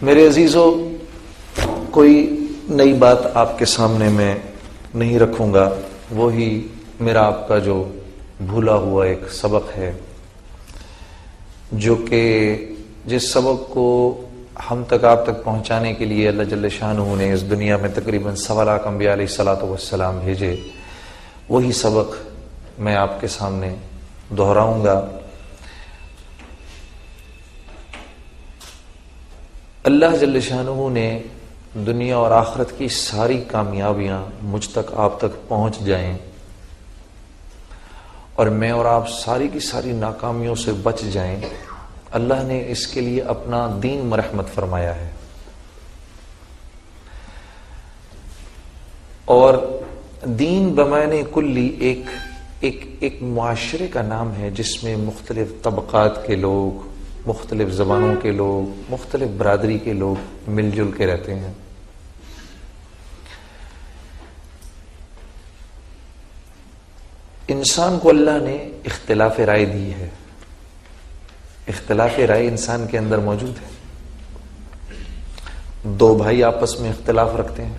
میرے عزیزو، کوئی نئی بات آپ کے سامنے میں نہیں رکھوں گا، وہی میرا آپ کا جو بھولا ہوا ایک سبق ہے، جو کہ جس سبق کو ہم تک آپ تک پہنچانے کے لیے اللہ جل شانہ نے اس دنیا میں تقریباً 1.25 لاکھ انبیاء علیہ الصلوۃ والسلام بھیجے، وہی سبق میں آپ کے سامنے دہراؤں گا۔ اللہ جل شانہ نے دنیا اور آخرت کی ساری کامیابیاں مجھ تک آپ تک پہنچ جائیں اور میں اور آپ ساری کی ساری ناکامیوں سے بچ جائیں، اللہ نے اس کے لیے اپنا دین مرحمت فرمایا ہے۔ اور دین بمعنی کلی ایک معاشرے کا نام ہے جس میں مختلف طبقات کے لوگ، مختلف زبانوں کے لوگ، مختلف برادری کے لوگ مل جل کے رہتے ہیں۔ انسان کو اللہ نے اختلاف رائے دی ہے، اختلاف رائے انسان کے اندر موجود ہے۔ دو بھائی آپس میں اختلاف رکھتے ہیں،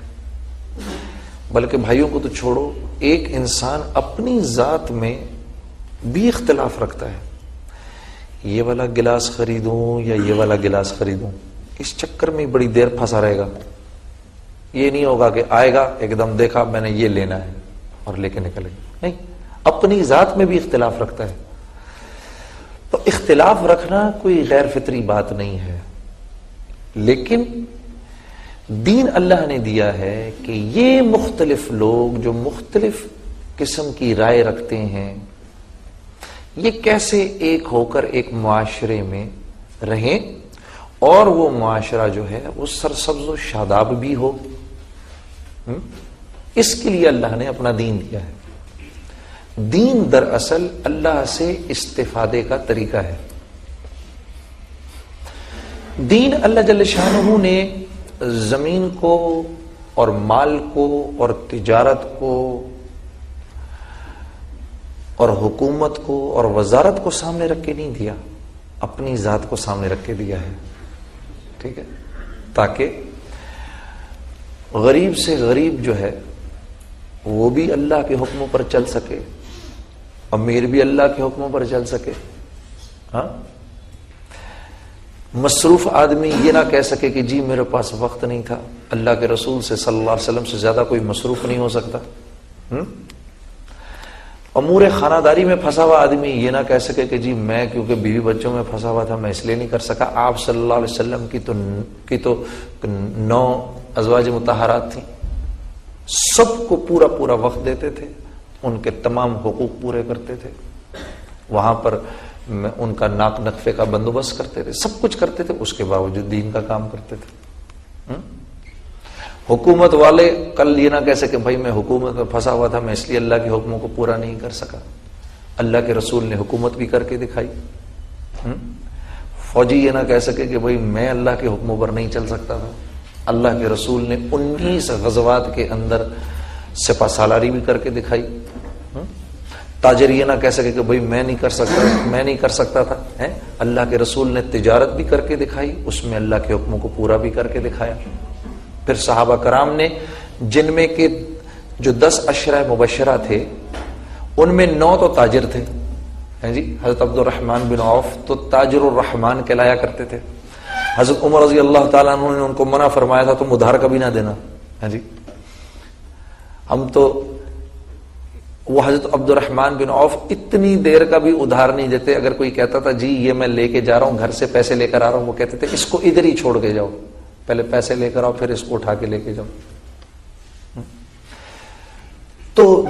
بلکہ بھائیوں کو تو چھوڑو، ایک انسان اپنی ذات میں بھی اختلاف رکھتا ہے، یہ والا گلاس خریدوں یا یہ والا گلاس خریدوں، اس چکر میں بڑی دیر پھنسا رہے گا۔ یہ نہیں ہوگا کہ آئے گا ایک دم دیکھا میں نے یہ لینا ہے اور لے کے نکلے گا، نہیں، اپنی ذات میں بھی اختلاف رکھتا ہے۔ تو اختلاف رکھنا کوئی غیر فطری بات نہیں ہے، لیکن دین اللہ نے دیا ہے کہ یہ مختلف لوگ جو مختلف قسم کی رائے رکھتے ہیں، یہ کیسے ایک ہو کر ایک معاشرے میں رہیں اور وہ معاشرہ جو ہے وہ سرسبز و شاداب بھی ہو۔ اس کے لیے اللہ نے اپنا دین دیا ہے۔ دین دراصل اللہ سے استفادے کا طریقہ ہے۔ دین اللہ جل شانہ نے زمین کو اور مال کو اور تجارت کو اور حکومت کو اور وزارت کو سامنے رکھ کے نہیں دیا، اپنی ذات کو سامنے رکھ کے دیا ہے، ٹھیک ہے، تاکہ غریب سے غریب جو ہے وہ بھی اللہ کے حکموں پر چل سکے، امیر بھی اللہ کے حکموں پر چل سکے۔ ہاں، مصروف آدمی یہ نہ کہہ سکے کہ جی میرے پاس وقت نہیں تھا، اللہ کے رسول سے صلی اللہ علیہ وسلم سے زیادہ کوئی مصروف نہیں ہو سکتا۔ امور خانہ داری میں پھنسا ہوا آدمی یہ نہ کہہ سکے کہ جی میں کیونکہ بیوی بچوں میں پھنسا ہوا تھا میں اس لیے نہیں کر سکا۔ آپ صلی اللہ علیہ وسلم کی تو 9 ازواج مطہرات تھیں، سب کو پورا وقت دیتے تھے، ان کے تمام حقوق پورے کرتے تھے، وہاں پر ان کا ناک نقفے کا بندوبست کرتے تھے، سب کچھ کرتے تھے، اس کے باوجود دین کا کام کرتے تھے۔ حکومت والے کل یہ نہ کہہ سکے بھائی میں حکومت میں پھنسا ہوا تھا میں اس لیے اللہ کے حکموں کو پورا نہیں کر سکا، اللہ کے رسول نے حکومت بھی کر کے دکھائی۔ فوجی یہ نہ کہہ سکے کہ بھائی میں اللہ کے حکموں پر نہیں چل سکتا تھا، اللہ کے رسول نے 19 غزوات کے اندر سپہ سالاری بھی کر کے دکھائی۔ تاجر یہ نہ کہہ سکے کہ بھائی میں نہیں کر سکتا تھا، اللہ کے رسول نے تجارت بھی کر کے دکھائی، اس میں اللہ کے حکموں کو پورا بھی کر کے دکھایا۔ پھر صحابہ کرام نے جن میں کہ جو 10 عشرہ مبشرہ تھے ان میں 9 تو تاجر تھے، جی حضرت عبد الرحمن بن عوف تو تاجر الرحمن کہلایا کرتے تھے۔ حضرت عمر رضی اللہ تعالیٰ عنہ نے ان کو منع فرمایا تھا تم ادھار کبھی نہ دینا، جی ہم تو وہ حضرت عبد الرحمن بن عوف اتنی دیر کا بھی ادھار نہیں دیتے، اگر کوئی کہتا تھا جی یہ میں لے کے جا رہا ہوں گھر سے پیسے لے کر آ رہا ہوں، وہ کہتے تھے اس کو ادھر ہی چھوڑ کے جاؤ، پہلے پیسے لے کر آؤ پھر اس کو اٹھا کے لے کے جاؤ۔ تو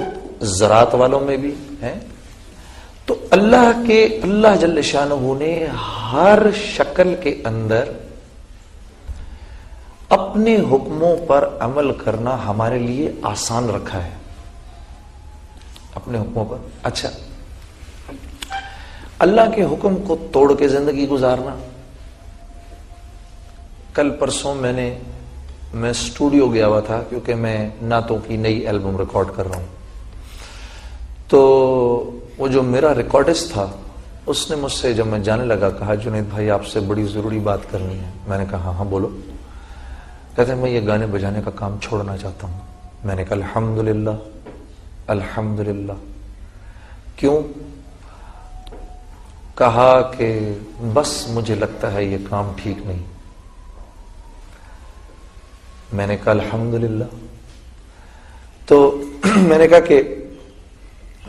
زراعت والوں میں بھی ہیں، تو اللہ جل شانہ نے ہر شکل کے اندر اپنے حکموں پر عمل کرنا ہمارے لیے آسان رکھا ہے، اپنے حکموں پر۔ اچھا، اللہ کے حکم کو توڑ کے زندگی گزارنا، کل پرسوں میں اسٹوڈیو گیا ہوا تھا کیونکہ میں نعتوں کی نئی البم ریکارڈ کر رہا ہوں، تو وہ جو میرا ریکارڈسٹ تھا اس نے مجھ سے جب میں جانے لگا کہا جنید بھائی آپ سے بڑی ضروری بات کرنی ہے. میں نے کہا ہاں بولو. کہتے ہیں میں یہ گانے بجانے کا کام چھوڑنا چاہتا ہوں. میں نے کہا الحمدللہ الحمدللہ. کیوں؟ کہا کہ بس مجھے لگتا ہے یہ کام ٹھیک نہیں. میں نے کہا الحمدللہ. تو میں نے کہا کہ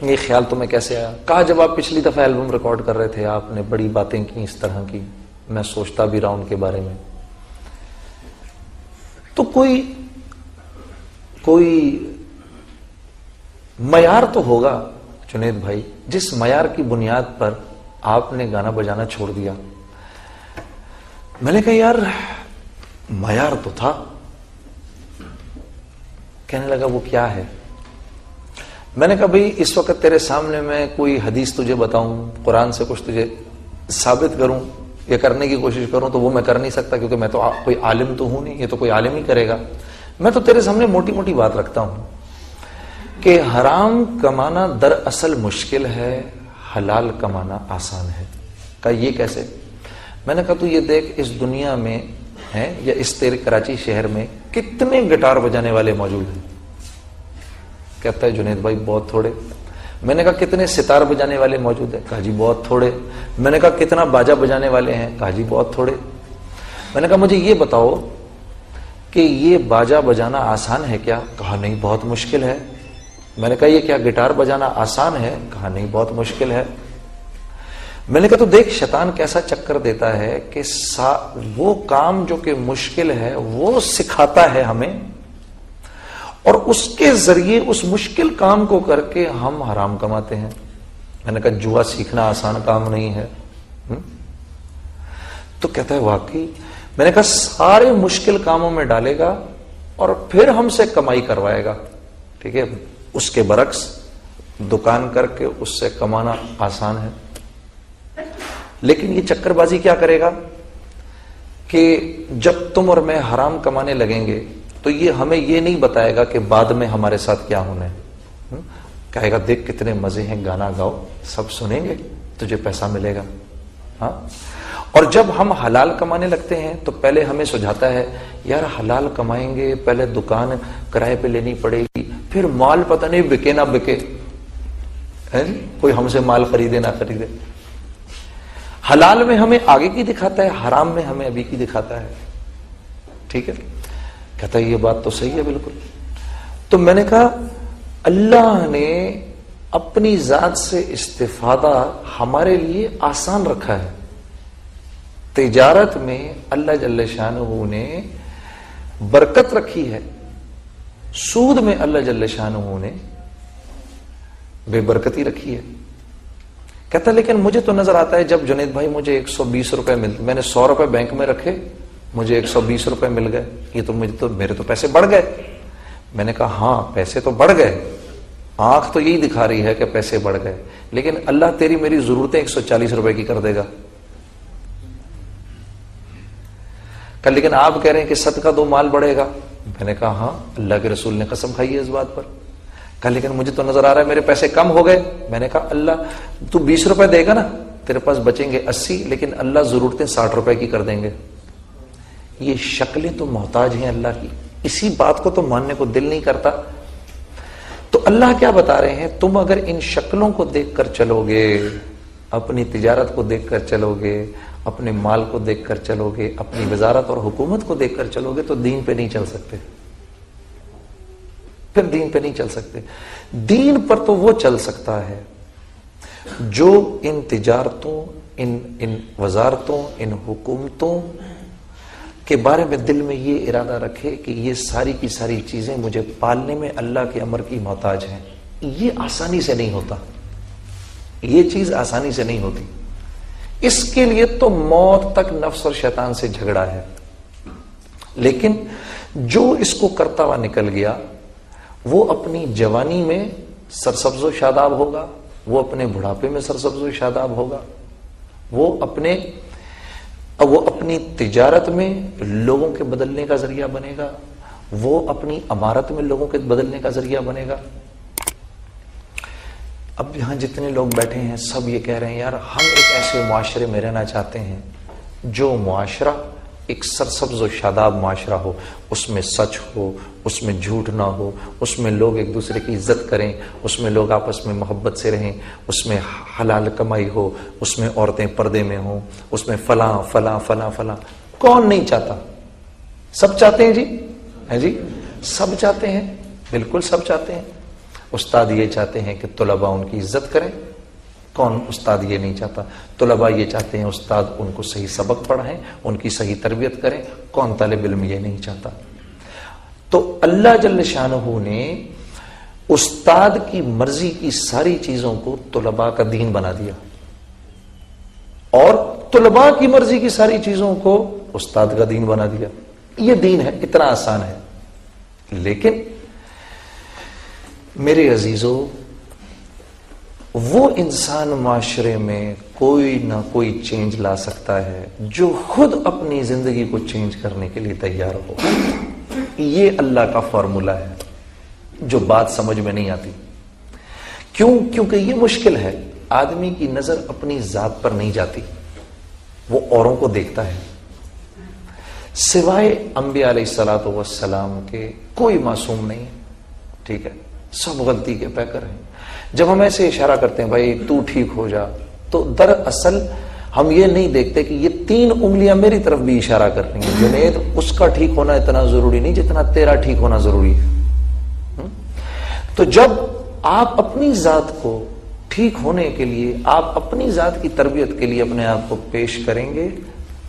یہ خیال تمہیں کیسے آیا؟ کہا جب آپ پچھلی دفعہ البم ریکارڈ کر رہے تھے آپ نے بڑی باتیں کی اس طرح کی, میں سوچتا بھی رہا ان کے بارے میں. تو کوئی معیار تو ہوگا جنید بھائی جس معیار کی بنیاد پر آپ نے گانا بجانا چھوڑ دیا. میں نے کہا یار معیار تو تھا. کہنے لگا وہ کیا ہے؟ میں نے کہا بھئی اس وقت تیرے سامنے میں کوئی حدیث تجھے بتاؤں, قرآن سے کچھ تجھے ثابت کروں یا کرنے کی کوشش کروں تو وہ میں کر نہیں سکتا کیونکہ میں تو کوئی عالم تو ہوں نہیں, یہ تو کوئی عالم ہی کرے گا. میں تو تیرے سامنے موٹی موٹی بات رکھتا ہوں کہ حرام کمانا دراصل مشکل ہے, حلال کمانا آسان ہے. کہا یہ کیسے؟ میں نے کہا تو یہ دیکھ اس دنیا میں ہیں یا اس تیرے کراچی شہر میں کتنے گٹار بجانے والے موجود ہیں؟ کہتا ہے جنید بھائی بہت تھوڑے. میں نے کہا کتنے ستار بجانے والے موجود ہیں؟ کہا جی بہت تھوڑے. میں نے کہا کتنا باجا بجانے والے ہیں؟ کہا جی بہت تھوڑے. میں نے کہا مجھے یہ بتاؤ کہ یہ باجا بجانا آسان ہے کیا؟ کہا نہیں بہت مشکل ہے. میں نے کہا یہ کیا گٹار بجانا آسان ہے؟ کہا نہیں بہت مشکل ہے. میں نے کہا تو دیکھ شیطان کیسا چکر دیتا ہے کہ وہ کام جو کہ مشکل ہے وہ سکھاتا ہے ہمیں, اور اس کے ذریعے اس مشکل کام کو کر کے ہم حرام کماتے ہیں. میں نے کہا جوا سیکھنا آسان کام نہیں ہے. تو کہتا ہے واقعی. میں نے کہا سارے مشکل کاموں میں ڈالے گا اور پھر ہم سے کمائی کروائے گا. ٹھیک ہے, اس کے برعکس دکان کر کے اس سے کمانا آسان ہے. لیکن یہ چکر بازی کیا کرے گا کہ جب تم اور میں حرام کمانے لگیں گے تو یہ ہمیں یہ نہیں بتائے گا کہ بعد میں ہمارے ساتھ کیا ہونا ہے. کہے گا دیکھ کتنے مزے ہیں, گانا گاؤ, سب سنیں گے, تجھے پیسہ ملے گا. ہاں, اور جب ہم حلال کمانے لگتے ہیں تو پہلے ہمیں سجھاتا ہے یار حلال کمائیں گے, پہلے دکان کرائے پہ لینی پڑے گی, پھر مال پتہ نہیں بکے نہ بکے, کوئی ہم سے مال خریدے نہ خریدے. حلال میں ہمیں آگے کی دکھاتا ہے, حرام میں ہمیں ابھی کی دکھاتا ہے. ٹھیک ہے, کہتا ہے یہ بات تو صحیح ہے بالکل. تو میں نے کہا اللہ نے اپنی ذات سے استفادہ ہمارے لیے آسان رکھا ہے. تجارت میں اللہ جل شانہ نے برکت رکھی ہے, سود میں اللہ جل شانہ نے بے برکتی رکھی ہے. کہتا لیکن مجھے تو نظر آتا ہے جب جنید بھائی مجھے 120 روپے ملتے, میں نے 100 روپے بینک میں رکھے, مجھے 120 روپے مل گئے, یہ تو میرے تو پیسے بڑھ گئے. میں نے کہا ہاں پیسے تو بڑھ گئے, آنکھ تو یہی دکھا رہی ہے کہ پیسے بڑھ گئے, لیکن اللہ تیری میری ضرورتیں 140 روپے کی کر دے گا. کہ لیکن آپ کہہ رہے ہیں کہ صدقہ دو مال بڑھے گا. میں نے کہا ہاں اللہ کے رسول نے قسم کھائی ہے اس بات پر. کہ لیکن مجھے تو نظر آ رہا ہے میرے پیسے کم ہو گئے. میں نے کہا اللہ تو 20 روپے دے گا نا, تیرے پاس بچیں گے 80, لیکن اللہ ضرورتیں 60 روپے کی کر دیں گے. یہ شکلیں تو محتاج ہیں اللہ کی, اسی بات کو تو ماننے کو دل نہیں کرتا. تو اللہ کیا بتا رہے ہیں, تم اگر ان شکلوں کو دیکھ کر چلو گے, اپنی تجارت کو دیکھ کر چلو گے, اپنے مال کو دیکھ کر چلو گے, اپنی وزارت اور حکومت کو دیکھ کر چلو گے, تو دین پہ نہیں چل سکتے. پھر دین پہ نہیں چل سکتے. دین پر تو وہ چل سکتا ہے جو ان تجارتوں, ان وزارتوں, ان حکومتوں کے بارے میں دل میں یہ ارادہ رکھے کہ یہ ساری کی ساری چیزیں مجھے پالنے میں اللہ کے امر کی محتاج ہیں. یہ آسانی سے نہیں ہوتا, یہ چیز آسانی سے نہیں ہوتی. اس کے لیے تو موت تک نفس اور شیطان سے جھگڑا ہے. لیکن جو اس کو کرتا ہوا نکل گیا وہ اپنی جوانی میں سرسبز و شاداب ہوگا, وہ اپنے بڑھاپے میں سرسبز و شاداب ہوگا, وہ اپنی تجارت میں لوگوں کے بدلنے کا ذریعہ بنے گا, وہ اپنی عمارت میں لوگوں کے بدلنے کا ذریعہ بنے گا. اب یہاں جتنے لوگ بیٹھے ہیں سب یہ کہہ رہے ہیں یار ہم ایک ایسے معاشرے میں رہنا چاہتے ہیں جو معاشرہ ایک سرسبز و شاداب معاشرہ ہو، اس میں سچ ہو، اس میں جھوٹ نہ ہو، اس میں لوگ ایک دوسرے کی عزت کریں، اس میں لوگ آپس میں محبت سے رہیں، اس میں حلال کمائی ہو، اس میں عورتیں پردے میں ہوں، اس میں فلاں فلاں فلاں فلاں۔ کون نہیں چاہتا؟ سب چاہتے ہیں جی، ہے جی، سب چاہتے ہیں، بالکل سب چاہتے ہیں۔ استاد یہ چاہتے ہیں کہ طلباء ان کی عزت کریں، کون استاد یہ نہیں چاہتا؟ طلباء یہ چاہتے ہیں استاد ان کو صحیح سبق پڑھائیں، ان کی صحیح تربیت کریں، کون طالب علم یہ نہیں چاہتا؟ تو اللہ جل شانہ نے استاد کی مرضی کی ساری چیزوں کو طلباء کا دین بنا دیا، اور طلباء کی مرضی کی ساری چیزوں کو استاد کا دین بنا دیا۔ یہ دین ہے، اتنا آسان ہے۔ لیکن میرے عزیزو، وہ انسان معاشرے میں کوئی نہ کوئی چینج لا سکتا ہے جو خود اپنی زندگی کو چینج کرنے کے لیے تیار ہو۔ یہ اللہ کا فارمولا ہے جو بات سمجھ میں نہیں آتی۔ کیوں؟ کیونکہ یہ مشکل ہے۔ آدمی کی نظر اپنی ذات پر نہیں جاتی، وہ اوروں کو دیکھتا ہے۔ سوائے انبیاء علیہ الصلوۃ والسلام کے کوئی معصوم نہیں ہے، ٹھیک ہے؟ سب غلطی کے پیکر ہیں۔ جب ہم ایسے اشارہ کرتے ہیں بھائی تو ٹھیک ہو جا، تو دراصل ہم یہ نہیں دیکھتے کہ یہ 3 انگلیاں میری طرف بھی اشارہ کر رہی ہیں۔ جنید، اس کا ٹھیک ہونا اتنا ضروری نہیں جتنا تیرا ٹھیک ہونا ضروری ہے۔ تو جب آپ اپنی ذات کو ٹھیک ہونے کے لیے، آپ اپنی ذات کی تربیت کے لیے اپنے آپ کو پیش کریں گے،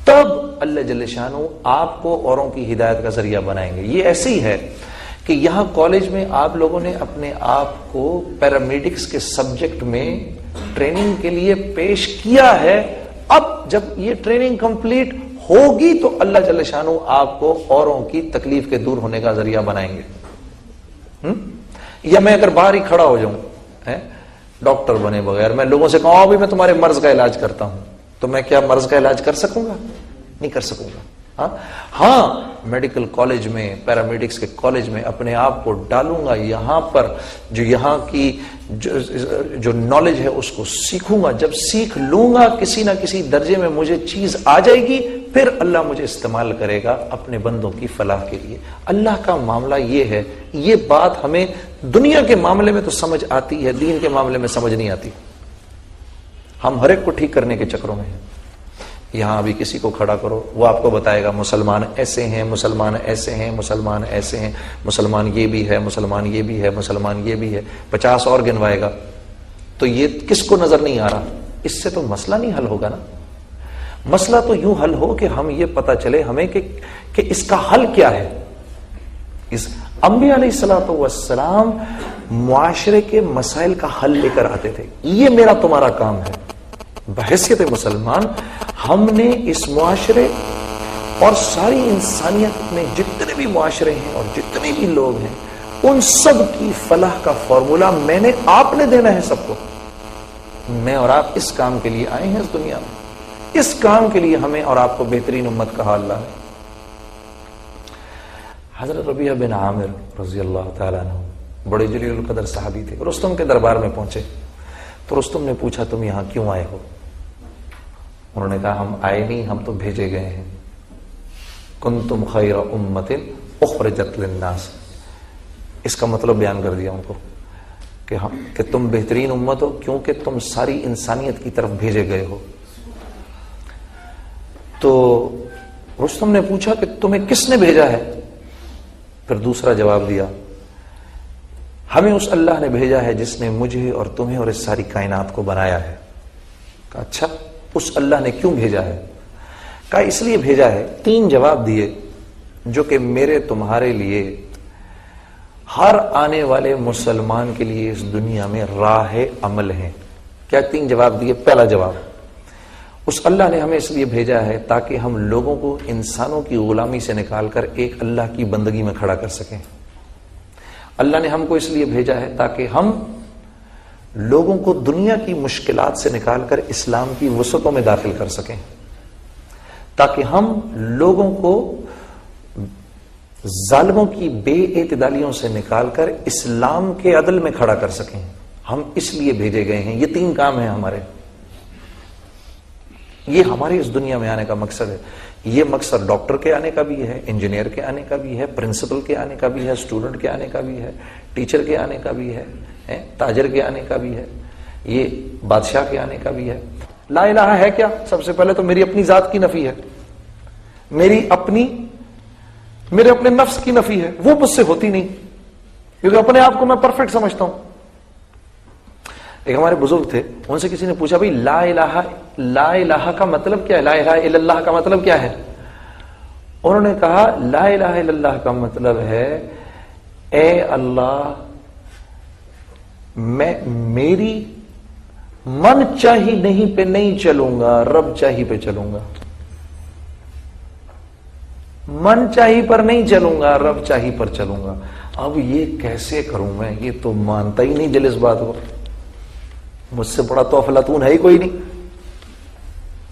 تب اللہ جل شانہ آپ کو اوروں کی ہدایت کا ذریعہ بنائیں گے۔ یہ ایسے ہی ہے کہ یہاں کالج میں آپ لوگوں نے اپنے آپ کو پیرامیڈکس کے سبجیکٹ میں ٹریننگ کے لیے پیش کیا ہے۔ اب جب یہ ٹریننگ کمپلیٹ ہوگی تو اللہ جل شانہ آپ کو اوروں کی تکلیف کے دور ہونے کا ذریعہ بنائیں گے۔ یا میں اگر باہر ہی کھڑا ہو جاؤں، ڈاکٹر بنے بغیر میں لوگوں سے کہوں ابھی میں تمہارے مرض کا علاج کرتا ہوں، تو میں کیا مرض کا علاج کر سکوں گا؟ نہیں کر سکوں گا۔ ہاں، میڈیکل کالج میں، پیرامیڈکس کے کالج میں اپنے آپ کو ڈالوں گا، یہاں پر جو یہاں کی جو نالج ہے اس کو سیکھوں گا۔ جب سیکھ لوں گا کسی نہ کسی درجے میں مجھے چیز آ جائے گی، پھر اللہ مجھے استعمال کرے گا اپنے بندوں کی فلاح کے لیے۔ اللہ کا معاملہ یہ ہے۔ یہ بات ہمیں دنیا کے معاملے میں تو سمجھ آتی ہے، دین کے معاملے میں سمجھ نہیں آتی۔ ہم ہر ایک کو ٹھیک کرنے کے چکروں میں ہیں۔ یہاں ابھی کسی کو کھڑا کرو، وہ آپ کو بتائے گا مسلمان ایسے ہیں، مسلمان ایسے ہیں، مسلمان ایسے ہیں، مسلمان یہ بھی ہے، مسلمان یہ بھی ہے، مسلمان یہ بھی ہے، 50 اور گنوائے گا۔ تو یہ کس کو نظر نہیں آ رہا؟ اس سے تو مسئلہ نہیں حل ہوگا نا۔ مسئلہ تو یوں حل ہو کہ ہم یہ پتا چلے ہمیں کہ اس کا حل کیا ہے۔ اس انبیاء علیہ الصلوۃ والسلام معاشرے کے مسائل کا حل لے کر آتے تھے۔ یہ میرا تمہارا کام ہے۔ بحیثیت مسلمان ہم نے اس معاشرے اور ساری انسانیت میں جتنے بھی معاشرے ہیں اور جتنے بھی لوگ ہیں، ان سب کی فلاح کا فارمولا میں نے، آپ نے دینا ہے سب کو۔ میں اور آپ اس کام کے لیے آئے ہیں اس دنیا میں، اس کام کے لیے ہمیں اور آپ کو بہترین امت کہا اللہ نے۔ حضرت ربیعہ بن عامر رضی اللہ تعالیٰ عنہ بڑے جلیل القدر صحابی تھے، رستم کے دربار میں پہنچے تو رستم نے پوچھا تم یہاں کیوں آئے ہو؟ انہوں نے کہا ہم آئے نہیں، ہم تو بھیجے گئے ہیں۔ کنتم خیر امت اخرجت للناس، اس کا مطلب بیان کر دیا ان کو کہ تم بہترین امت ہو کیونکہ تم ساری انسانیت کی طرف بھیجے گئے ہو۔ تو رستم نے پوچھا کہ تمہیں کس نے بھیجا ہے؟ پھر دوسرا جواب دیا، ہمیں اس اللہ نے بھیجا ہے جس نے مجھے اور تمہیں اور اس ساری کائنات کو بنایا ہے۔ کہا اچھا، اس اللہ نے کیوں بھیجا ہے؟ کہا اس لیے بھیجا ہے۔ 3 جواب دیے جو کہ میرے تمہارے لیے، ہر آنے والے مسلمان کے لیے اس دنیا میں راہ عمل ہیں۔ کیا 3 جواب دیے؟ پہلا جواب، اس اللہ نے ہمیں اس لیے بھیجا ہے تاکہ ہم لوگوں کو انسانوں کی غلامی سے نکال کر ایک اللہ کی بندگی میں کھڑا کر سکیں۔ اللہ نے ہم کو اس لیے بھیجا ہے تاکہ ہم لوگوں کو دنیا کی مشکلات سے نکال کر اسلام کی وسعتوں میں داخل کر سکیں، تاکہ ہم لوگوں کو ظالموں کی بے اعتدالیوں سے نکال کر اسلام کے عدل میں کھڑا کر سکیں۔ ہم اس لیے بھیجے گئے ہیں. یہ 3 کام ہیں ہمارے. یہ ہمارے اس دنیا میں آنے کا مقصد ہے. یہ مقصد ڈاکٹر کے آنے کا بھی ہے, انجینئر کے آنے کا بھی ہے, پرنسپل کے آنے کا بھی ہے, اسٹوڈنٹ کے آنے کا بھی ہے, ٹیچر کے آنے کا بھی ہے, تاجر کے آنے کا بھی ہے, یہ بادشاہ کے آنے کا بھی ہے. لا الہ ہے کیا؟ سب سے پہلے تو میری اپنی ذات کی نفی ہے, میرے اپنے نفس کی نفی ہے. وہ مجھ سے ہوتی نہیں, کیونکہ اپنے آپ کو میں پرفیکٹ سمجھتا ہوں. ایک ہمارے بزرگ تھے, ان سے کسی نے پوچھا بھائی لا الہ کا مطلب کیا ہے, لا الہ الا اللہ کا مطلب کیا ہے؟ انہوں نے کہا لا الہ الا اللہ کا مطلب ہے اے اللہ میں میری من چاہی نہیں پہ نہیں چلوں گا, رب چاہی پہ چلوں گا. من چاہی پر نہیں چلوں گا, رب چاہی پر چلوں گا. اب یہ کیسے کروں میں؟ یہ تو مانتا ہی نہیں دل اس بات کو. مجھ سے بڑا تو افلاطون ہے ہی کوئی نہیں.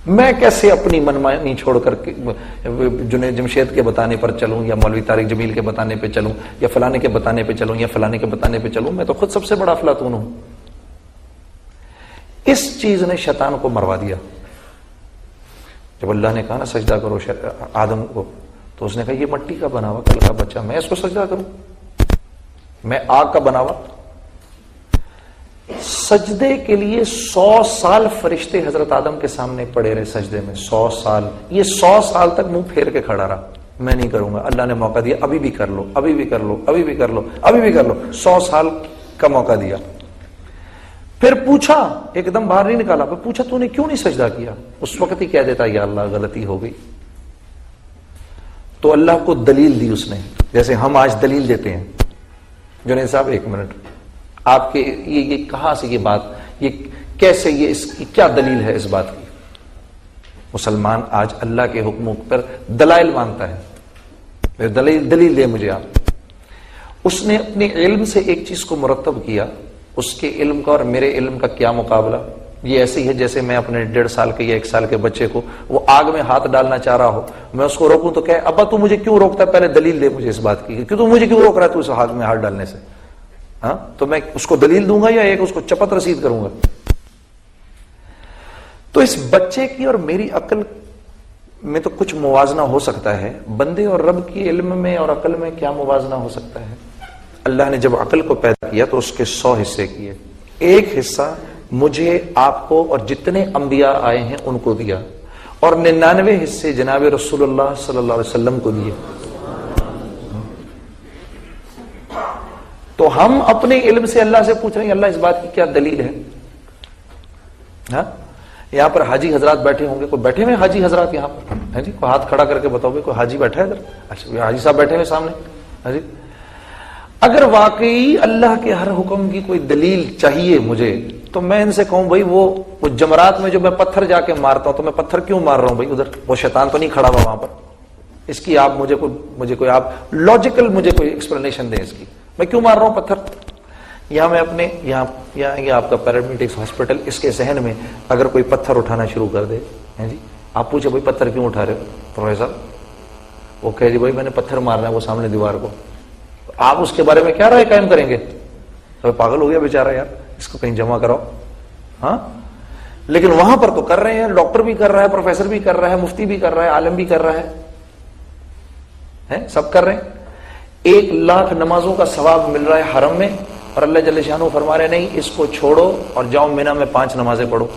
میں کیسے اپنی منمانی چھوڑ کر کے جنید جمشید کے بتانے پر چلوں, یا مولوی طارق جمیل کے بتانے پہ چلوں, یا فلانے کے بتانے پہ چلوں, یا فلانے کے بتانے پہ چلوں؟ میں تو خود سب سے بڑا افلاطون ہوں. اس چیز نے شیطان کو مروا دیا. جب اللہ نے کہا نا سجدہ کرو آدم کو, تو اس نے کہا یہ مٹی کا بنا ہوا کل کا بچہ, میں اس کو سجدہ کروں؟ میں آگ کا بنا ہوا. سجدے کے لیے 100 سال فرشتے حضرت آدم کے سامنے پڑے رہے سجدے میں. 100 سال. یہ 100 سال تک منہ پھیر کے کھڑا رہا, میں نہیں کروں گا. اللہ نے موقع دیا, ابھی بھی کر لو, ابھی بھی کر لو, ابھی بھی کر لو, ابھی بھی کر لو. 100 سال کا موقع دیا. پھر پوچھا, ایک دم باہر نہیں نکالا, پھر پوچھا تو نے کیوں نہیں سجدہ کیا؟ اس وقت ہی کہہ دیتا یا اللہ غلطی ہو گئی. تو اللہ کو دلیل دی اس نے, جیسے ہم آج دلیل دیتے ہیں. جنید صاحب 1 منٹ, آپ کے یہ کہاں سے یہ بات, یہ کیسے, یہ اس کی کیا دلیل ہے اس بات کی؟ مسلمان آج اللہ کے حکموں پر دلائل مانگتا ہے. دلیل دے مجھے آپ. اس نے اپنے علم سے ایک چیز کو مرتب کیا. اس کے علم کا اور میرے علم کا کیا مقابلہ؟ یہ ایسے ہی ہے جیسے میں اپنے 1.5 سال کے یا 1 سال کے بچے کو, وہ آگ میں ہاتھ ڈالنا چاہ رہا ہو, میں اس کو روکوں تو کہ ابا تو مجھے کیوں روکتا ہے؟ پہلے دلیل دے مجھے اس بات کی, کہ تو مجھے کیوں روک رہا ہے تو اس آگ میں ہاتھ ڈالنے سے؟ ہاں, تو میں اس کو دلیل دوں گا یا ایک اس کو چپت رسید کروں گا؟ تو اس بچے کی اور میری عقل میں تو کچھ موازنہ ہو سکتا ہے, بندے اور رب کی علم میں اور عقل میں کیا موازنہ ہو سکتا ہے؟ اللہ نے جب عقل کو پیدا کیا تو اس کے 100 حصے کیے. ایک حصہ مجھے, آپ کو اور جتنے انبیاء آئے ہیں ان کو دیا, اور 99 حصے جناب رسول اللہ صلی اللہ علیہ وسلم کو دیے. تو ہم اپنے علم سے اللہ سے پوچھ رہے ہیں اللہ اس بات کی کیا دلیل ہے؟ ہاں, یہاں پر حاجی حضرات بیٹھے ہوں گے, کوئی بیٹھے ہوئے حاجی حضرات یہاں پر ہے جی؟ کوئی ہاتھ کھڑا کر کے بتاؤ گے کوئی حاجی بیٹھا ہے ادھر؟ اچھا, حاجی صاحب بیٹھے ہوئے سامنے. ہاں جی, اگر واقعی اللہ کے ہر حکم کی کوئی دلیل چاہیے مجھے, تو میں ان سے کہوں بھائی وہ جمرات میں جو میں پتھر جا کے مارتا ہوں, تو میں پتھر کیوں مار رہا ہوں بھائی ادھر؟ وہ شیطان تو نہیں کھڑا ہوا وہاں پر؟ اس کی آپ مجھے کوئی آپ لاجیکل مجھے کوئی ایکسپلینیشن دیں اس کی, میں کیوں مار رہا ہوں پتھر؟ یہاں میں اپنے یہاں آپ کا پیرامیڈکس ہاسپٹل, اس کے ذہن میں اگر کوئی پتھر اٹھانا شروع کر دے, جی آپ پوچھے بھائی پتھر کیوں اٹھا رہے ہو پروفیسر؟ وہ کہے جی بھائی میں نے پتھر مارنا ہے وہ سامنے دیوار کو. آپ اس کے بارے میں کیا رائے قائم کریں گے؟ تو پاگل ہو گیا بیچارہ یار, اس کو کہیں جمع کراؤ. ہاں, لیکن وہاں پر تو کر رہے ہیں, ڈاکٹر بھی کر رہا ہے, پروفیسر بھی کر رہا ہے, مفتی بھی کر رہا ہے, عالم بھی کر رہا ہے, سب کر رہے ہیں. 1 لاکھ نمازوں کا ثواب مل رہا ہے حرم میں, اور اللہ جل شانہ فرما رہے نہیں اس کو چھوڑو اور جاؤ مینا میں 5 نمازیں پڑھو.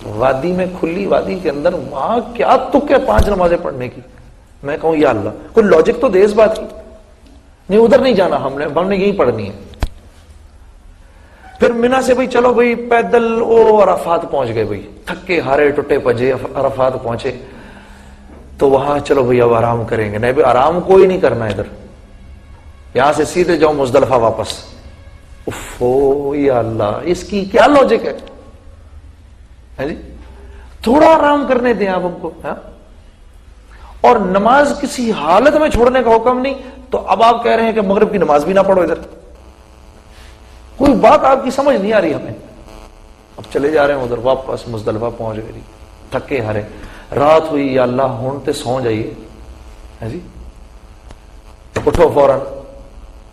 وادی میں, کھلی وادی کے اندر, وہاں کیا تک ہے 5 نمازیں پڑھنے کی؟ میں کہوں یا اللہ کوئی لاجک تو دے اس بات کی. نہیں, ادھر نہیں جانا, ہم نے یہی پڑھنی ہے. پھر مینا سے بھائی چلو بھائی پیدل عرفات پہنچ گئے, بھائی تھکے ہارے ٹوٹے پجے عرفات پہنچے, تو وہاں چلو بھائی اب آرام کریں گے. نہیں بھائی آرام کوئی نہیں کرنا ادھر, یہاں سے سیدھے جاؤ مزدلفہ واپس. اوفو یا اللہ, اس کی کیا لاجک ہے جی؟ تھوڑا آرام کرنے دیں آپ ہم کو. اور نماز کسی حالت میں چھوڑنے کا حکم نہیں, تو اب آپ کہہ رہے ہیں کہ مغرب کی نماز بھی نہ پڑھو ادھر. کوئی بات آپ کی سمجھ نہیں آ رہی ہمیں. اب چلے جا رہے ہیں ادھر واپس مزدلفہ پہنچ گئے, تھکے ہارے, رات ہوئی, یا اللہ ہونتے سو جائیے جی, اٹھو فوراً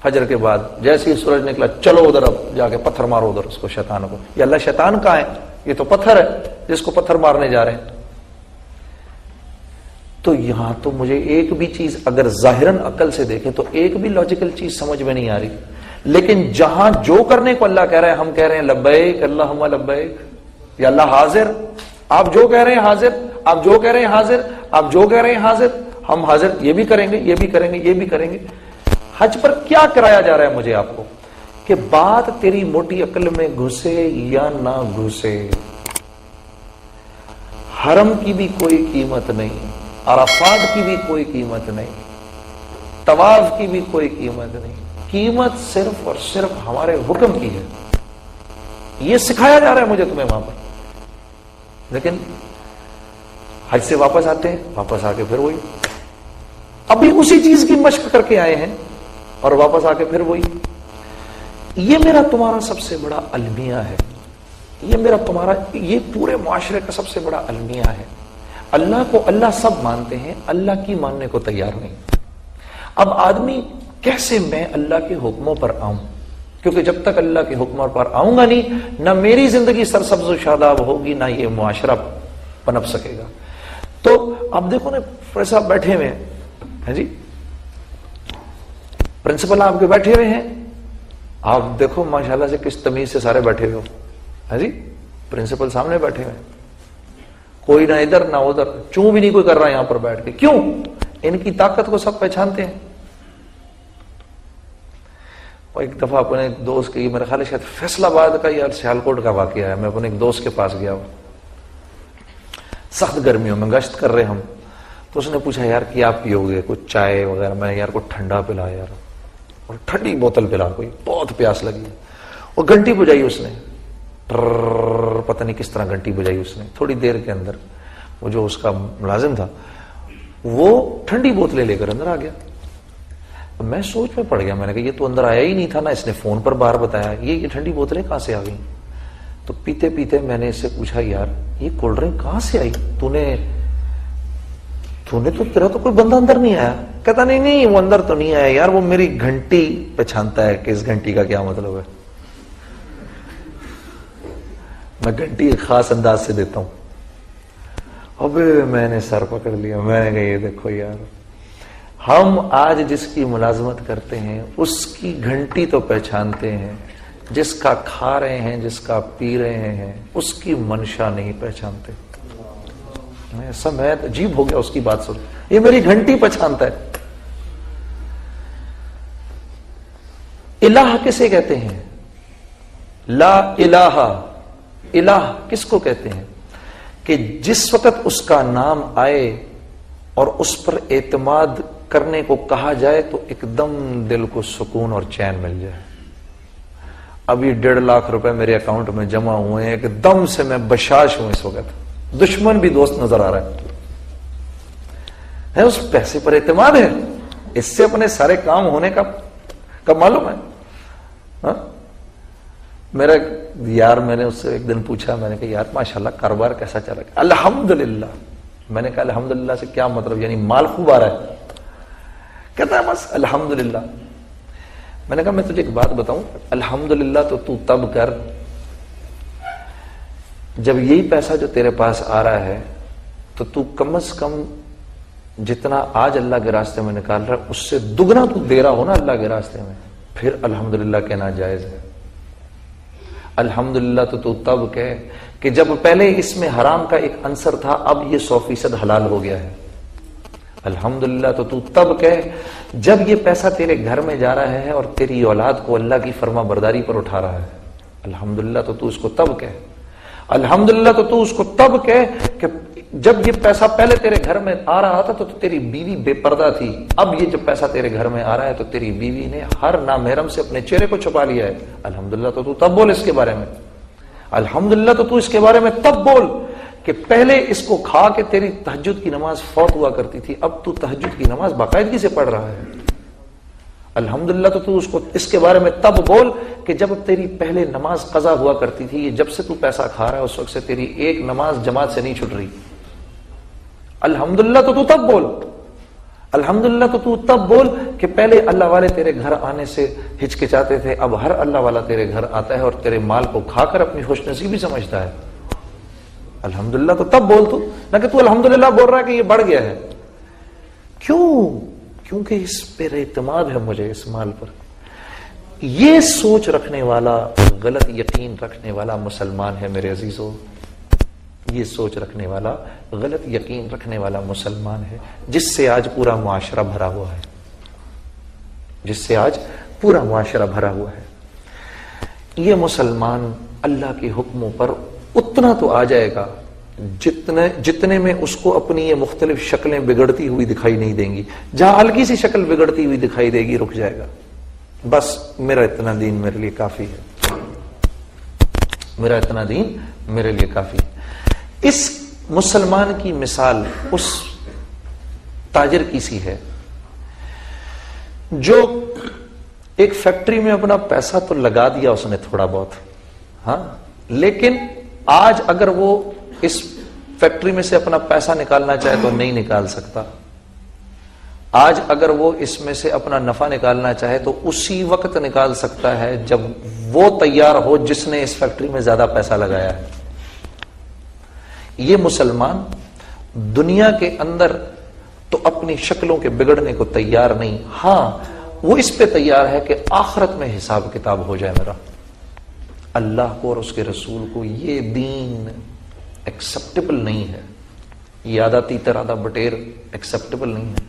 فجر کے بعد جیسے ہی سورج نکلا، چلو ادھر اب جا کے پتھر مارو ادھر اس کو، شیطان کو. یہ اللہ شیطان کہاں ہے؟ یہ تو پتھر ہے جس کو پتھر مارنے جا رہے ہیں. تو یہاں تو مجھے ایک بھی چیز اگر ظاہراً عقل سے دیکھیں تو ایک بھی لاجیکل چیز سمجھ میں نہیں آ رہی. لیکن جہاں جو کرنے کو اللہ کہہ رہا ہے ہم کہہ رہے ہیں لبیک اللہم لبیک، یا اللہ حاضر، آپ جو کہہ رہے ہیں حاضر، آپ جو کہہ رہے ہیں حاضر، آپ جو کہہ رہے ہیں حاضر، ہم حاضر، یہ بھی کریں گے، یہ بھی کریں گے، یہ بھی کریں گے. حج پر کیا کرایا جا رہا ہے مجھے آپ کو کہ بات تیری موٹی عقل میں گھسے یا نہ گھسے، حرم کی بھی کوئی قیمت نہیں، عرفات کی بھی کوئی قیمت نہیں، طواف کی بھی کوئی قیمت نہیں، قیمت صرف اور صرف ہمارے حکم کی ہے. یہ سکھایا جا رہا ہے مجھے تمہیں وہاں پر. لیکن حج سے واپس آتے ہیں، واپس آ کے پھر وہی، ابھی اسی چیز کی مشق کر کے آئے ہیں اور واپس آ کے پھر وہی. یہ میرا تمہارا سب سے بڑا المیہ ہے، یہ میرا تمہارا، یہ پورے معاشرے کا سب سے بڑا المیہ ہے. اللہ کو اللہ سب مانتے ہیں، اللہ کی ماننے کو تیار نہیں. اب آدمی کیسے میں اللہ کے حکموں پر آؤں؟ کیونکہ جب تک اللہ کے حکموں پر آؤں گا نہیں، نہ میری زندگی سرسبز و شاداب ہوگی، نہ یہ معاشرہ پنپ سکے گا. تو اب دیکھو نا پروفیسر صاحب بیٹھے ہوئے ہیں جی، پرنسپل آپ کے بیٹھے ہوئے ہیں، آپ دیکھو ماشاءاللہ سے کس تمیز سے سارے بیٹھے ہوئے ہو. ہاں جی، پرنسپل سامنے بیٹھے ہوئے ہیں، کوئی نہ ادھر نہ ادھر، چوں بھی نہیں کوئی کر رہا یہاں پر بیٹھ کے. کیوں؟ ان کی طاقت کو سب پہچانتے ہیں. ایک دفعہ اپنے ایک دوست کے، میرا خیال ہے شاید فیصل آباد کا یا سیالکوٹ کا واقعہ ہے، میں اپنے ایک دوست کے پاس گیا ہوں، سخت گرمیوں میں گشت کر رہے ہم، تو اس نے پوچھا یار کیا پیو گے، کچھ چائے وغیرہ؟ میں نے یار کوئی ٹھنڈا پلا یار، اور ٹھنڈی بوتل پلا، کوئی بہت پیاس لگی. اور گھنٹی بجائی اس نے، پتہ نہیں کس طرح گھنٹی بجائی اس نے. تھوڑی دیر کے اندر وہ جو اس کا ملازم تھا وہ ٹھنڈی بوتلیں لے کر اندر آ گیا. میں سوچ میں پڑ گیا، میں نے کہا یہ تو اندر آیا ہی نہیں تھا نا، اس نے فون پر باہر بتایا، یہ ٹھنڈی بوتلیں کہاں سے آ گئیں؟ تو پیتے پیتے میں نے اس سے پوچھا یار یہ کولڈ ڈرنک کہاں سے آئی؟ تو تیرا تو کوئی بندہ اندر نہیں آیا. کہتا نہیں وہ اندر تو نہیں آیا یار، وہ میری گھنٹی پہچانتا ہے کہ اس گھنٹی کا کیا مطلب ہے. میں گھنٹی ایک خاص انداز سے دیتا ہوں. ابے میں نے سر پکڑ لیا، میں نے کہا یہ دیکھو یار، ہم آج جس کی ملازمت کرتے ہیں اس کی گھنٹی تو پہچانتے ہیں، جس کا کھا رہے ہیں، جس کا پی رہے ہیں، اس کی منشا نہیں پہچانتے. ایسا میں عجیب ہو گیا اس کی بات سن، یہ میری گھنٹی پہچانتا ہے. الہ کسے کہتے ہیں؟ لا الہ، الہ کس کو کہتے ہیں؟ کہ جس وقت اس کا نام آئے اور اس پر اعتماد کرنے کو کہا جائے تو ایک دم دل کو سکون اور چین مل جائے. ابھی 1.5 لاکھ روپے میرے اکاؤنٹ میں جمع ہوئے ہیں، ایک دم سے میں بشاش ہوں اس وقت، دشمن بھی دوست نظر آ رہا ہے. اس پیسے پر اعتماد ہے، اس سے اپنے سارے کام ہونے کا معلوم ہے. ہاں میرا یار، میں نے اس سے ایک دن پوچھا، میں نے کہا یار ماشاءاللہ کاروبار کیسا چل رہا ہے؟ الحمدللہ. میں نے کہا الحمدللہ سے کیا مطلب، یعنی مال خوب آ رہا ہے؟ کہتا ہے بس الحمدللہ. میں نے کہا میں تجھے ایک بات بتاؤں، الحمدللہ تو تب کر جب یہی پیسہ جو تیرے پاس آ رہا ہے تو کم از کم جتنا آج اللہ کے راستے میں نکال رہا ہے اس سے دگنا تو دے رہا ہو نا اللہ کے راستے میں، پھر الحمدللہ کہنا جائز ہے. الحمدللہ تو تب کہے کہ جب پہلے اس میں حرام کا ایک عنصر تھا، اب یہ 100% حلال ہو گیا ہے. الحمدللہ تو تب کہے جب یہ پیسہ تیرے گھر میں جا رہا ہے اور تیری اولاد کو اللہ کی فرما برداری پر اٹھا رہا ہے. الحمدللہ تو اس کو تب کہے. الحمدللہ تو اس کو تب کہے کہ جب یہ پیسہ پہلے تیرے گھر میں آ رہا تھا تو تیری بیوی بے پردہ تھی، اب یہ جب پیسہ تیرے گھر میں آ رہا ہے تو تیری بیوی نے ہر نامحرم سے اپنے چہرے کو چھپا لیا ہے. الحمدللہ تو تب بول اس کے بارے میں. الحمدللہ تو اس کے بارے میں تب بول کہ پہلے اس کو کھا کے تیری تہجد کی نماز فوت ہوا کرتی تھی، اب تو تہجد کی نماز باقاعدگی سے پڑھ رہا ہے. الحمدللہ تو اس کو اس کے بارے میں تب بول کہ جب تیری پہلے نماز قضا ہوا کرتی تھی، یہ جب سے تو پیسہ کھا رہا ہے اس وقت سے تیری ایک نماز جماعت سے نہیں چھٹ رہی. الحمدللہ تو تب بول. الحمدللہ تو تب بول کہ پہلے اللہ والے تیرے گھر آنے سے ہچکچاتے تھے، اب ہر اللہ والا تیرے گھر آتا ہے اور تیرے مال کو کھا کر اپنی خوش نصیبی سمجھتا ہے۔ الحمدللہ تو تب بول تو، نہ کہ تو الحمدللہ بول رہا ہے کہ یہ بڑھ گیا ہے۔ کیوں؟ کیونکہ اس پر اعتماد ہے مجھے، اس مال پر۔ یہ سوچ رکھنے والا، غلط یقین رکھنے والا مسلمان ہے میرے عزیزو، یہ سوچ رکھنے والا، غلط یقین رکھنے والا مسلمان ہے، جس سے آج پورا معاشرہ بھرا ہوا ہے، جس سے آج پورا معاشرہ بھرا ہوا ہے۔ یہ مسلمان اللہ کے حکموں پر اتنا تو آ جائے گا جتنے میں اس کو اپنی یہ مختلف شکلیں بگڑتی ہوئی دکھائی نہیں دیں گی۔ جہاں ہلکی سی شکل بگڑتی ہوئی دکھائی دے گی رک جائے گا، بس میرا اتنا دین میرے لیے کافی ہے، میرا اتنا دین میرے لیے کافی ہے۔ اس مسلمان کی مثال اس تاجر کی سی ہے جو ایک فیکٹری میں اپنا پیسہ تو لگا دیا اس نے تھوڑا بہت، ہاں، لیکن آج اگر وہ اس فیکٹری میں سے اپنا پیسہ نکالنا چاہے تو نہیں نکال سکتا۔ آج اگر وہ اس میں سے اپنا نفع نکالنا چاہے تو اسی وقت نکال سکتا ہے جب وہ تیار ہو جس نے اس فیکٹری میں زیادہ پیسہ لگایا ہے۔ یہ مسلمان دنیا کے اندر تو اپنی شکلوں کے بگڑنے کو تیار نہیں، ہاں وہ اس پہ تیار ہے کہ آخرت میں حساب کتاب ہو جائے میرا۔ اللہ کو اور اس کے رسول کو یہ دین ایکسپٹیبل نہیں ہے، یہ آدھا تیتر آدھا بٹیر ایکسپٹیبل نہیں ہے۔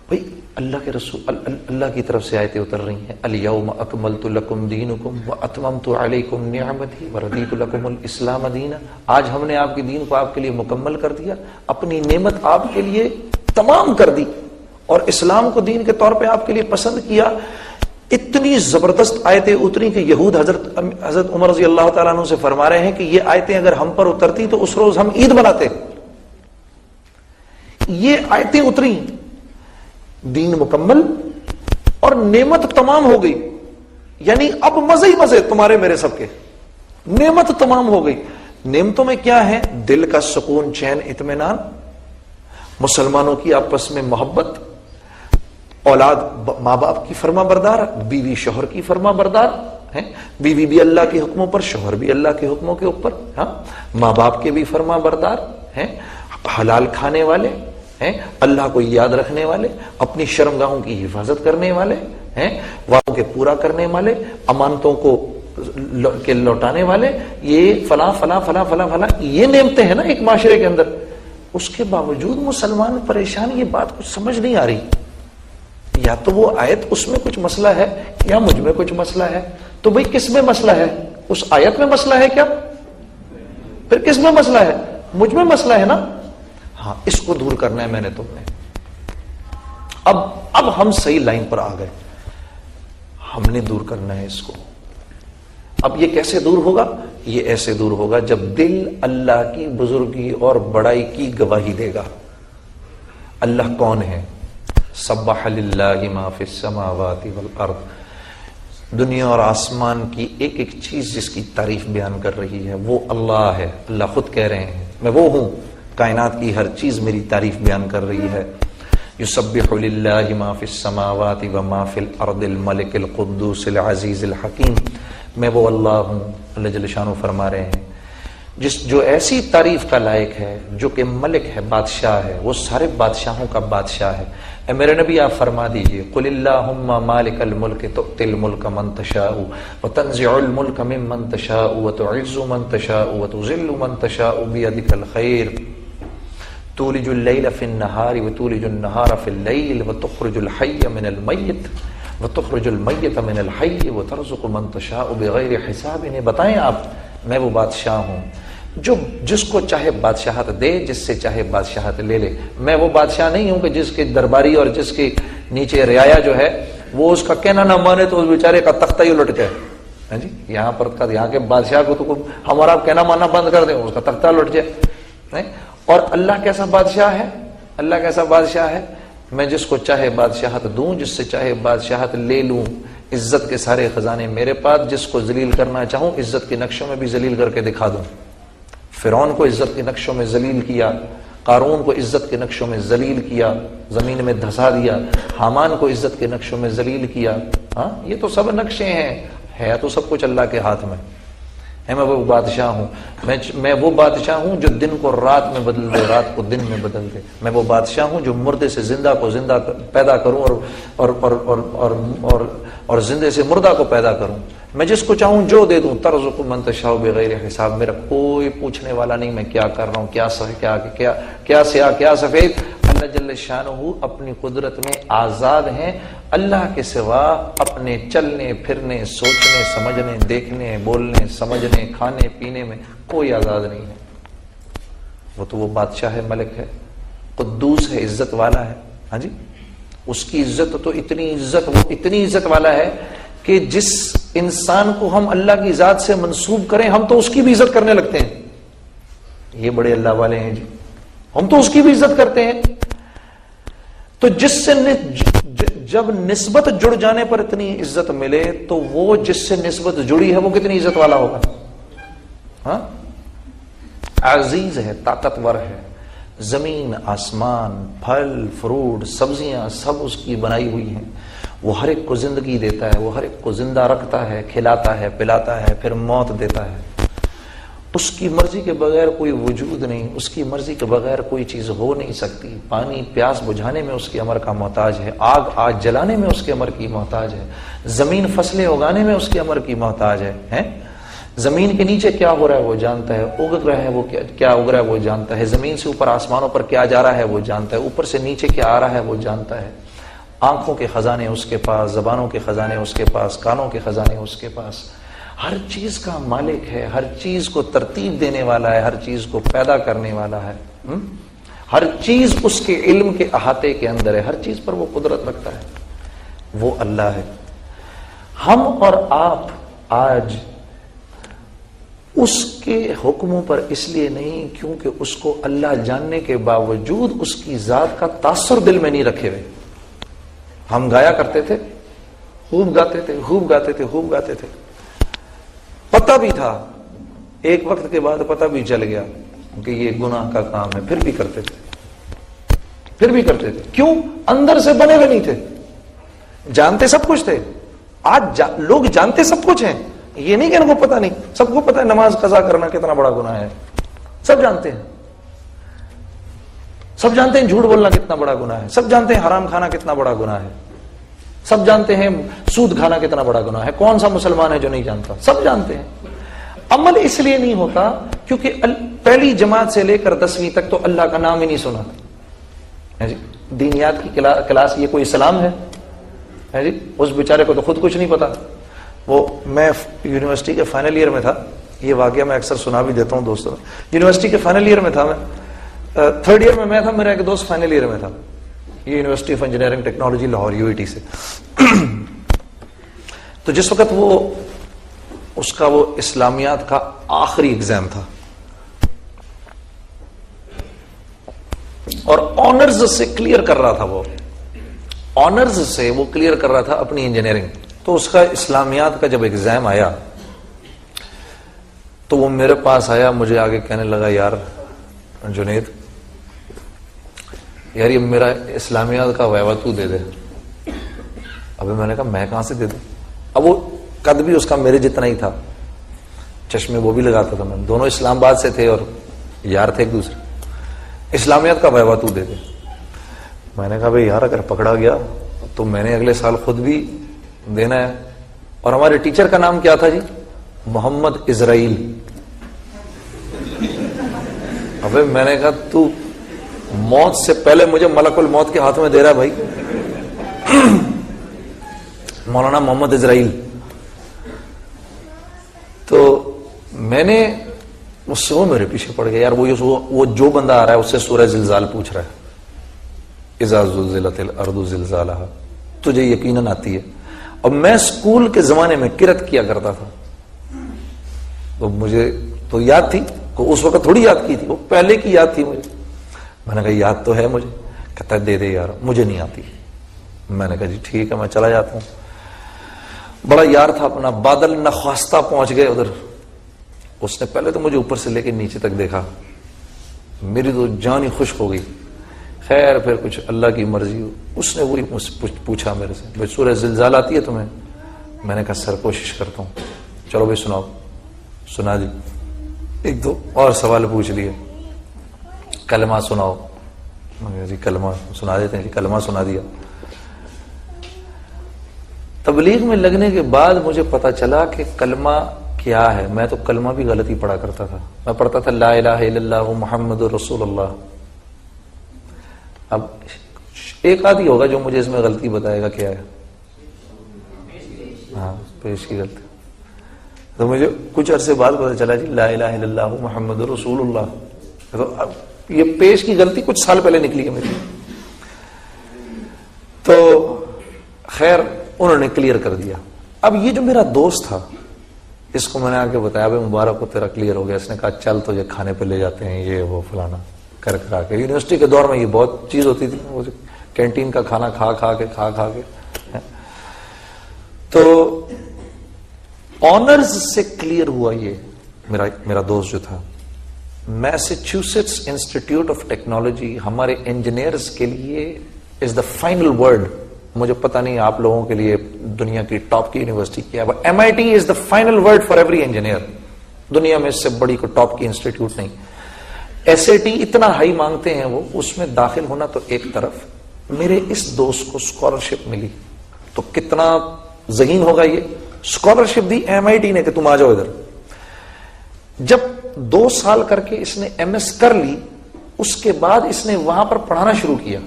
بھئی اللہ کے رسول، اللہ کی طرف سے آیتیں اتر رہی ہیں، الیوم اکملت لکم دینکم واتممت علیکم نعمتی ورضیت لکم الاسلام دینا۔ آج ہم نے آپ کے دین کو آپ کے لیے مکمل کر دیا، اپنی نعمت آپ کے لیے تمام کر دی اور اسلام کو دین کے طور پہ آپ کے لیے پسند کیا۔ اتنی زبردست آیتیں اتری کہ یہود حضرت عمر رضی اللہ تعالیٰ عنہ سے فرما رہے ہیں کہ یہ آیتیں اگر ہم پر اترتی تو اس روز ہم عید مناتے۔ یہ آیتیں اتری، دین مکمل اور نعمت تمام ہو گئی، یعنی اب مزے ہی مزے تمہارے میرے سب کے، نعمت تمام ہو گئی۔ نعمتوں میں کیا ہے؟ دل کا سکون، چین، اطمینان، مسلمانوں کی آپس میں محبت، اولاد ماں باپ کی فرما بردار، بیوی شوہر کی فرما بردار ہے، بیوی بھی اللہ کے حکموں پر، شوہر بھی اللہ کے حکموں کے اوپر، ہاں، ماں باپ کے بھی فرما بردار ہیں، حلال کھانے والے ہیں، اللہ کو یاد رکھنے والے، اپنی شرمگاہوں کی حفاظت کرنے والے ہیں، وعدوں کے پورا کرنے والے، امانتوں کو کے لوٹانے والے، یہ فلاں فلاں فلاں فلاں فلاں، یہ نعمتیں ہیں نا ایک معاشرے کے اندر۔ اس کے باوجود مسلمان پریشان، یہ بات کچھ سمجھ نہیں آ رہی، یا تو وہ آیت اس میں کچھ مسئلہ ہے یا مجھ میں کچھ مسئلہ ہے۔ تو بھئی کس میں مسئلہ ہے؟ اس آیت میں مسئلہ ہے کیا؟ پھر کس میں مسئلہ ہے؟ مجھ میں مسئلہ ہے نا۔ ہاں، اس کو دور کرنا ہے میں نے، تم نے۔ اب ہم صحیح لائن پر آ گئے، ہم نے دور کرنا ہے اس کو۔ اب یہ کیسے دور ہوگا؟ یہ ایسے دور ہوگا جب دل اللہ کی بزرگی اور بڑائی کی گواہی دے گا۔ اللہ کون ہے؟ سبح للہ ما فی السماوات والارض، دنیا اور آسمان کی ایک ایک چیز جس کی تعریف بیان کر رہی ہے وہ اللہ ہے۔ اللہ خود کہہ رہے ہیں میں وہ ہوں، کائنات کی ہر چیز میری تعریف بیان کر رہی ہے۔ یسبح للہ ما فی السماوات وما فی الارض الملک القدوس العزیز الحکیم، میں وہ اللہ ہوں، اللہ جل شانہ فرما رہے ہیں جو ایسی تعریف کا لائق ہے، جو کہ ملک ہے، بادشاہ ہے، وہ سارے بادشاہوں کا بادشاہ ہے۔ اے میرے نبی آپ فرما دیجئے، قل اللہم مالک الملک تؤتی الملک من تشاء وتنزع الملک ممن تشاء وتعز من تشاء وتذل من تشاء بیدک الخیر تولج اللیل فی النہار وتولج النہار فی اللیل وتخرج الحی من المیت وتخرج المیت من الحی وترزق من تشاء بغیر حساب۔ انہیں بتائیں آپ، میں وہ بادشاہ ہوں جو جس کو چاہے بادشاہت دے، جس سے چاہے بادشاہت لے لے۔ میں وہ بادشاہ نہیں ہوں کہ جس کے درباری اور جس کے نیچے رعایا جو ہے وہ اس کا کہنا نہ مانے تو اس بیچارے کا تختہ ہی لٹ جائے۔ ہاں جی، یہاں پر یہاں کے بادشاہ کو تو ہمارا کہنا ماننا بند کر دیں، اس کا تختہ لٹ جائے۔ اور اللہ کیسا بادشاہ ہے؟ اللہ کیسا بادشاہ ہے؟ میں جس کو چاہے بادشاہت دوں، جس سے چاہے بادشاہت لے لوں، عزت کے سارے خزانے میرے پاس، جس کو ذلیل کرنا چاہوں عزت کے نقشوں میں بھی ذلیل کر کے دکھا دوں۔ فرعون کو عزت کے نقشوں میں ذلیل کیا، قارون کو عزت کے نقشوں میں ذلیل کیا، زمین میں دھسا دیا، حامان کو عزت کے نقشوں میں ذلیل کیا. ہاں یہ تو سب نقشے ہیں، ہے تو سب کچھ اللہ کے ہاتھ میں ہے. میں وہ بادشاہ ہوں، میں وہ بادشاہ ہوں جو دن کو رات میں بدل دے، رات کو دن میں بدل دے. میں وہ بادشاہ ہوں جو مردے سے زندہ کو زندہ پیدا کروں اور زندے سے مردہ کو پیدا کروں. میں جس کو چاہوں جو دے دوں. ترزق من تشاء بغیر حساب. میرا کوئی پوچھنے والا نہیں میں کیا کر رہا ہوں، کیا سیاہ کیا سفید. اللہ جل شانہ اپنی قدرت میں آزاد ہیں. اللہ کے سوا اپنے چلنے پھرنے، سوچنے سمجھنے، دیکھنے بولنے سمجھنے، کھانے پینے میں کوئی آزاد نہیں ہے. وہ تو وہ بادشاہ ہے، ملک ہے، قدوس ہے، عزت والا ہے. ہاں جی، اس کی عزت تو اتنی عزت والا ہے کہ جس انسان کو ہم اللہ کی ذات سے منسوب کریں ہم تو اس کی بھی عزت کرنے لگتے ہیں. یہ بڑے اللہ والے ہیں جی، ہم تو اس کی بھی عزت کرتے ہیں. تو جس سے جب نسبت جڑ جانے پر اتنی عزت ملے تو وہ جس سے نسبت جڑی ہے وہ کتنی عزت والا ہوگا. ہاں، عزیز ہے، طاقتور ہے. زمین آسمان، پھل فروٹ سبزیاں سب اس کی بنائی ہوئی ہیں. وہ ہر ایک کو زندگی دیتا ہے، وہ ہر ایک کو زندہ رکھتا ہے، کھلاتا ہے، پلاتا ہے، پھر موت دیتا ہے. اس کی مرضی کے بغیر کوئی وجود نہیں، اس کی مرضی کے بغیر کوئی چیز ہو نہیں سکتی. پانی پیاس بجھانے میں اس کے امر کا محتاج ہے، آگ جلانے میں اس کے امر کی محتاج ہے، زمین فصلیں اگانے میں اس کے امر کی محتاج ہے. زمین کے نیچے کیا ہو رہا ہے وہ جانتا ہے، اگ رہا ہے وہ کیا اگ رہا ہے وہ جانتا ہے، زمین سے اوپر آسمانوں پر کیا جا رہا ہے وہ جانتا ہے، اوپر سے نیچے کیا آ رہا ہے وہ جانتا ہے. آنکھوں کے خزانے اس کے پاس، زبانوں کے خزانے اس کے پاس، کانوں کے خزانے اس کے پاس. ہر چیز کا مالک ہے، ہر چیز کو ترتیب دینے والا ہے، ہر چیز کو پیدا کرنے والا ہے. ہر چیز اس کے علم کے احاطے کے اندر ہے، ہر چیز پر وہ قدرت رکھتا ہے. وہ اللہ ہے. ہم اور آپ آج اس کے حکموں پر اس لیے نہیں کیونکہ اس کو اللہ جاننے کے باوجود اس کی ذات کا تاثر دل میں نہیں رکھے ہوئے. ہم گایا کرتے تھے، خوب گاتے تھے، خوب گاتے تھے، خوب گاتے تھے، پتہ بھی تھا، ایک وقت کے بعد پتہ بھی چل گیا کہ یہ گناہ کا کام ہے، پھر بھی کرتے تھے. کیوں؟ اندر سے بنے ہوئے نہیں تھے. جانتے سب کچھ تھے. آج لوگ جانتے سب کچھ ہیں، یہ نہیں کہ ان کو پتہ نہیں، سب کو پتہ ہے نماز قضا کرنا کتنا بڑا گناہ ہے. سب جانتے ہیں، سب جانتے ہیں جھوٹ بولنا کتنا بڑا گناہ ہے، سب جانتے ہیں حرام کھانا کتنا بڑا گناہ ہے، سب جانتے ہیں سود کھانا کتنا بڑا گناہ ہے. کون سا مسلمان ہے جو نہیں جانتا؟ سب جانتے ہیں. عمل اس لیے نہیں ہوتا کیونکہ پہلی جماعت سے لے کر 10ویں تک تو اللہ کا نام ہی نہیں سنا. دینیات کی کلاس یہ کوئی اسلام ہے جی؟ اس بیچارے کو تو خود کچھ نہیں پتا. وہ میں یونیورسٹی کے فائنل ایئر میں تھا، یہ واقعہ میں اکثر سنا بھی دیتا ہوں دوستوں. یونیورسٹی کے فائنل ایئر میں تھا، میں تھرڈ ایئر میں تھا، میرا ایک دوست فائنل ایئر میں تھا، یہ university of engineering technology Lahore UIT سے. تو جس وقت اس کا وہ اسلامیات کا آخری ایگزام تھا اور آنرز سے کلیئر کر رہا تھا، وہ آنرز سے وہ کلیئر کر رہا تھا اپنی انجینئرنگ. تو اس کا اسلامیات کا جب ایگزام آیا تو وہ میرے پاس آیا، مجھے آگے کہنے لگا، یار جنید یار یہ میرا اسلامیات کا ویوا تو دے دے. ابھی میں نے کہا میں کہاں سے دے دوں. اب وہ قد بھی اس کا میرے جتنا ہی تھا، چشمے وہ بھی لگاتا تھا، میں دونوں اسلام آباد سے تھے اور یار تھے ایک دوسرے. اسلامیات کا ویوا تو دے دے. میں نے کہا بھائی یار اگر پکڑا گیا تو میں نے اگلے سال خود بھی دینا ہے. اور ہمارے ٹیچر کا نام کیا تھا جی؟ محمد اسرائیل. ابھی میں نے کہا تو موت سے پہلے مجھے ملک الموت کے ہاتھ میں دے رہا ہے بھائی. مولانا محمد اسرائیل. تو میں نے اس سے وہ میرے پیچھے پڑ گیا، یار وہ جو بندہ آ رہا ہے اس سے سورہ زلزال پوچھ رہا ہے، اذا زلزلت الارض زلزالها، تجھے یقیناً آتی ہے. اب میں اسکول کے زمانے میں کرت کیا کرتا تھا تو مجھے تو یاد تھی، اس وقت تھوڑی یاد کی تھی، وہ پہلے کی یاد تھی مجھے. میں نے کہا یاد تو ہے مجھے. کہتا ہے دے دے یار مجھے نہیں آتی. میں نے کہا جی ٹھیک ہے میں چلا جاتا ہوں. بڑا یار تھا اپنا. بادل نخواستہ پہنچ گئے ادھر. اس نے پہلے تو مجھے اوپر سے لے کے نیچے تک دیکھا. میری تو جان ہی خشک ہو گئی. خیر پھر کچھ اللہ کی مرضی ہو. اس نے وہی پوچھا میرے سے, بھائی سورہ زلزال آتی ہے تمہیں؟ میں نے کہا سر کوشش کرتا ہوں. چلو بھائی سناؤ. سنا دی. ایک دو اور سوال پوچھ لیے. کلمہ سناؤ. جی کلمہ سنا دیتے ہیں. جی کلمہ سنا دیا. تبلیغ میں لگنے کے بعد مجھے پتا چلا کہ کلمہ کیا ہے. میں تو کلمہ بھی غلطی پڑھا کرتا تھا. میں پڑھتا تھا لا الہ الا اللہ محمد رسول اللہ. اب ایک آدھی ہوگا جو مجھے اس میں غلطی بتائے گا کیا ہے. ہاں پیش کی غلطی. تو مجھے کچھ عرصے بعد پتا چلا جی لا الہ الا اللہ محمد رسول اللہ. تو اب یہ پیش کی غلطی کچھ سال پہلے نکلی ہے میری. تو خیر انہوں نے کلیئر کر دیا. اب یہ جو میرا دوست تھا اس کو میں نے آ کے بتایا بھائی مبارک کو تیرا کلیئر ہو گیا. اس نے کہا چل تو یہ کھانے پہ لے جاتے ہیں یہ وہ فلانا کر کرا کے. یونیورسٹی کے دور میں یہ بہت چیز ہوتی تھی, وہ کینٹین کا کھانا کھا کھا کے تو آنرز سے کلیئر ہوا. یہ میرا دوست جو تھا میساچیوسیٹس انسٹیٹیوٹ آف ٹیکنالوجی ہمارے انجینئرز کے لیے از دا فائنل ورڈ. مجھے پتا نہیں آپ لوگوں کے لیے دنیا کی ٹاپ کی یونیورسٹی کیا ہے, but MIT is the final word for every engineer. دنیا میں اس سے بڑی کوئی ٹاپ کی انسٹیٹیوٹ نہیں. SAT اتنا ہائی مانگتے ہیں وہ, اس میں داخل ہونا تو ایک طرف. میرے اس دوست کو اسکالرشپ ملی تو کتنا ذہین ہوگا یہ. اسکالرشپ دی MIT نے کہ تم آ جاؤ ادھر. جب 2 سال کر کے اس نے MS کر لی, اس کے بعد اس نے وہاں پر پڑھانا شروع کیا.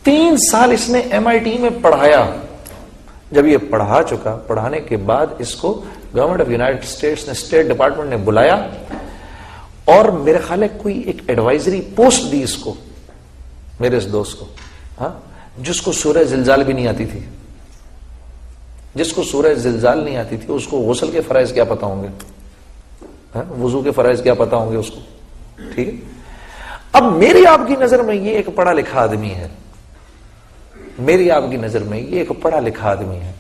3 سال اس نے MIT میں پڑھایا. جب یہ پڑھا چکا, پڑھانے کے بعد اس کو گورنمنٹ آف یونائٹڈ اسٹیٹس نے, اسٹیٹ ڈپارٹمنٹ نے بلایا اور میرے خیال ہے کوئی ایک ایڈوائزری پوسٹ دی اس کو, میرے اس دوست کو, ہاں, جس کو سورہ زلزال بھی نہیں آتی تھی. جس کو سورہ زلزال نہیں آتی تھی اس کو غسل کے فرائض کیا پتا ہوں گے, وضو کے فرائض کیا پتا ہوں گے اس کو. ٹھیک ہے. اب میری آپ کی نظر میں یہ ایک پڑھا لکھا آدمی ہے. میری آپ کی نظر میں یہ ایک پڑھا لکھا آدمی ہے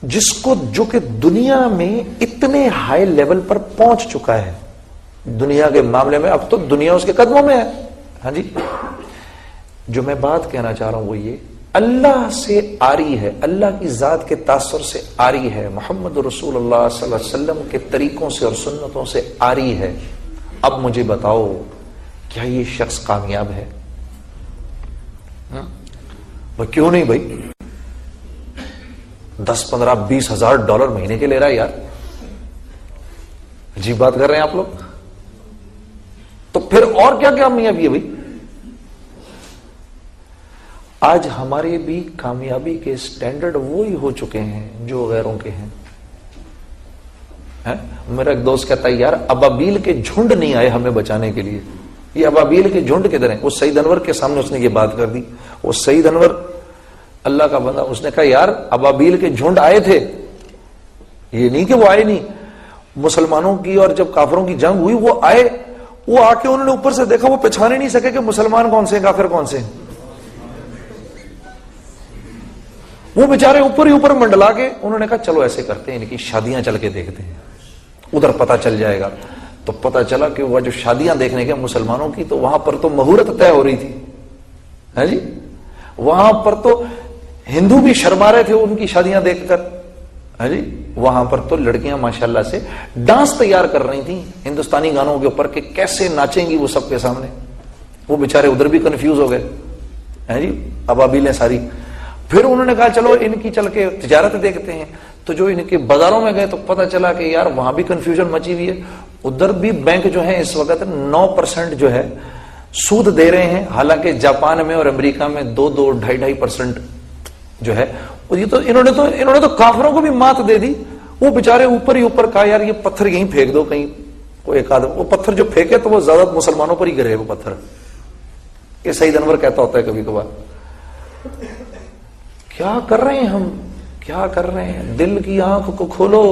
جس کو, جو کہ دنیا میں اتنے ہائی لیول پر پہنچ چکا ہے دنیا کے معاملے میں. اب تو دنیا اس کے قدموں میں ہے. ہاں جی. جو میں بات کہنا چاہ رہا ہوں وہ یہ, اللہ سے آری ہے, اللہ کی ذات کے تاثر سے آری ہے, محمد رسول اللہ صلی اللہ علیہ وسلم کے طریقوں سے اور سنتوں سے آری ہے. اب مجھے بتاؤ کیا یہ شخص کامیاب ہے؟ کیوں نہیں بھائی, 10, 15, 20 ہزار ڈالر مہینے کے لے رہا ہے یار. عجیب بات کر رہے ہیں آپ لوگ. تو پھر اور کیا کامیابی ہے بھائی؟ آج ہمارے بھی کامیابی کے سٹینڈرڈ وہی ہو چکے ہیں جو غیروں کے ہیں. میرا ایک دوست کہتا ہے یار ابابیل کے جھنڈ نہیں آئے ہمیں بچانے کے لیے. یہ ابابیل کے جھنڈ کدھر ہیں؟ وہ سعید انور کے سامنے اس نے یہ بات کر دی. وہ سعید انور اللہ کا بندہ, اس نے کہا یار ابابیل کے جھنڈ آئے تھے, یہ نہیں کہ وہ آئے نہیں. مسلمانوں کی اور جب کافروں کی جنگ ہوئی وہ آئے, وہ آ کے انہوں نے اوپر سے دیکھا, وہ پہچانے نہیں سکے کہ مسلمان کون سے ہیں کافر کون سے ہیں. وہ بیچارے اوپر ہی اوپر منڈلا کے انہوں نے کہا چلو ایسے کرتے ہیں ان کی شادیاں چل کے دیکھتے ہیں, ادھر پتا چل جائے گا. تو پتا چلا کہ وہ جو شادیاں دیکھنے کے مسلمانوں کی, تو وہاں پر تو مہورت طے ہو رہی تھی. ہے جی, وہاں پر تو ہندو بھی شرما رہے تھے ان کی شادیاں دیکھ کر. ہے جی, وہاں پر تو لڑکیاں ماشاءاللہ سے ڈانس تیار کر رہی تھیں ہندوستانی گانوں کے اوپر کہ کیسے ناچیں گی وہ سب کے سامنے. وہ بیچارے ادھر بھی کنفیوز ہو گئے. ہے جی, ابابیلیں ساری. پھر انہوں نے کہا چلو ان کی چل کے تجارت دیکھتے ہیں. تو جو ان کے بازاروں میں گئے تو پتا چلا کہ یار وہاں بھی کنفیوژن مچی ہوئی ہے. ادھر بھی بینک جو ہے اس وقت 9% جو ہے سود دے رہے ہیں, حالانکہ جاپان میں اور امریکہ میں 2-2, 2.5% جو ہے. یہ تو انہوں نے تو کافروں کو بھی مات دے دی. وہ بیچارے اوپر ہی اوپر کہا یار یہ پتھر یہیں پھینک دو کہیں, کوئی ایک آدم وہ پتھر جو پھینکے تو وہ زیادہ مسلمانوں پر ہی گرے وہ پتھر. یہ سعید انور کہتا ہوتا ہے کبھی کبھار. کیا کر رہے ہیں ہم, کیا کر رہے ہیں؟ دل کی آنکھ کو کھولو,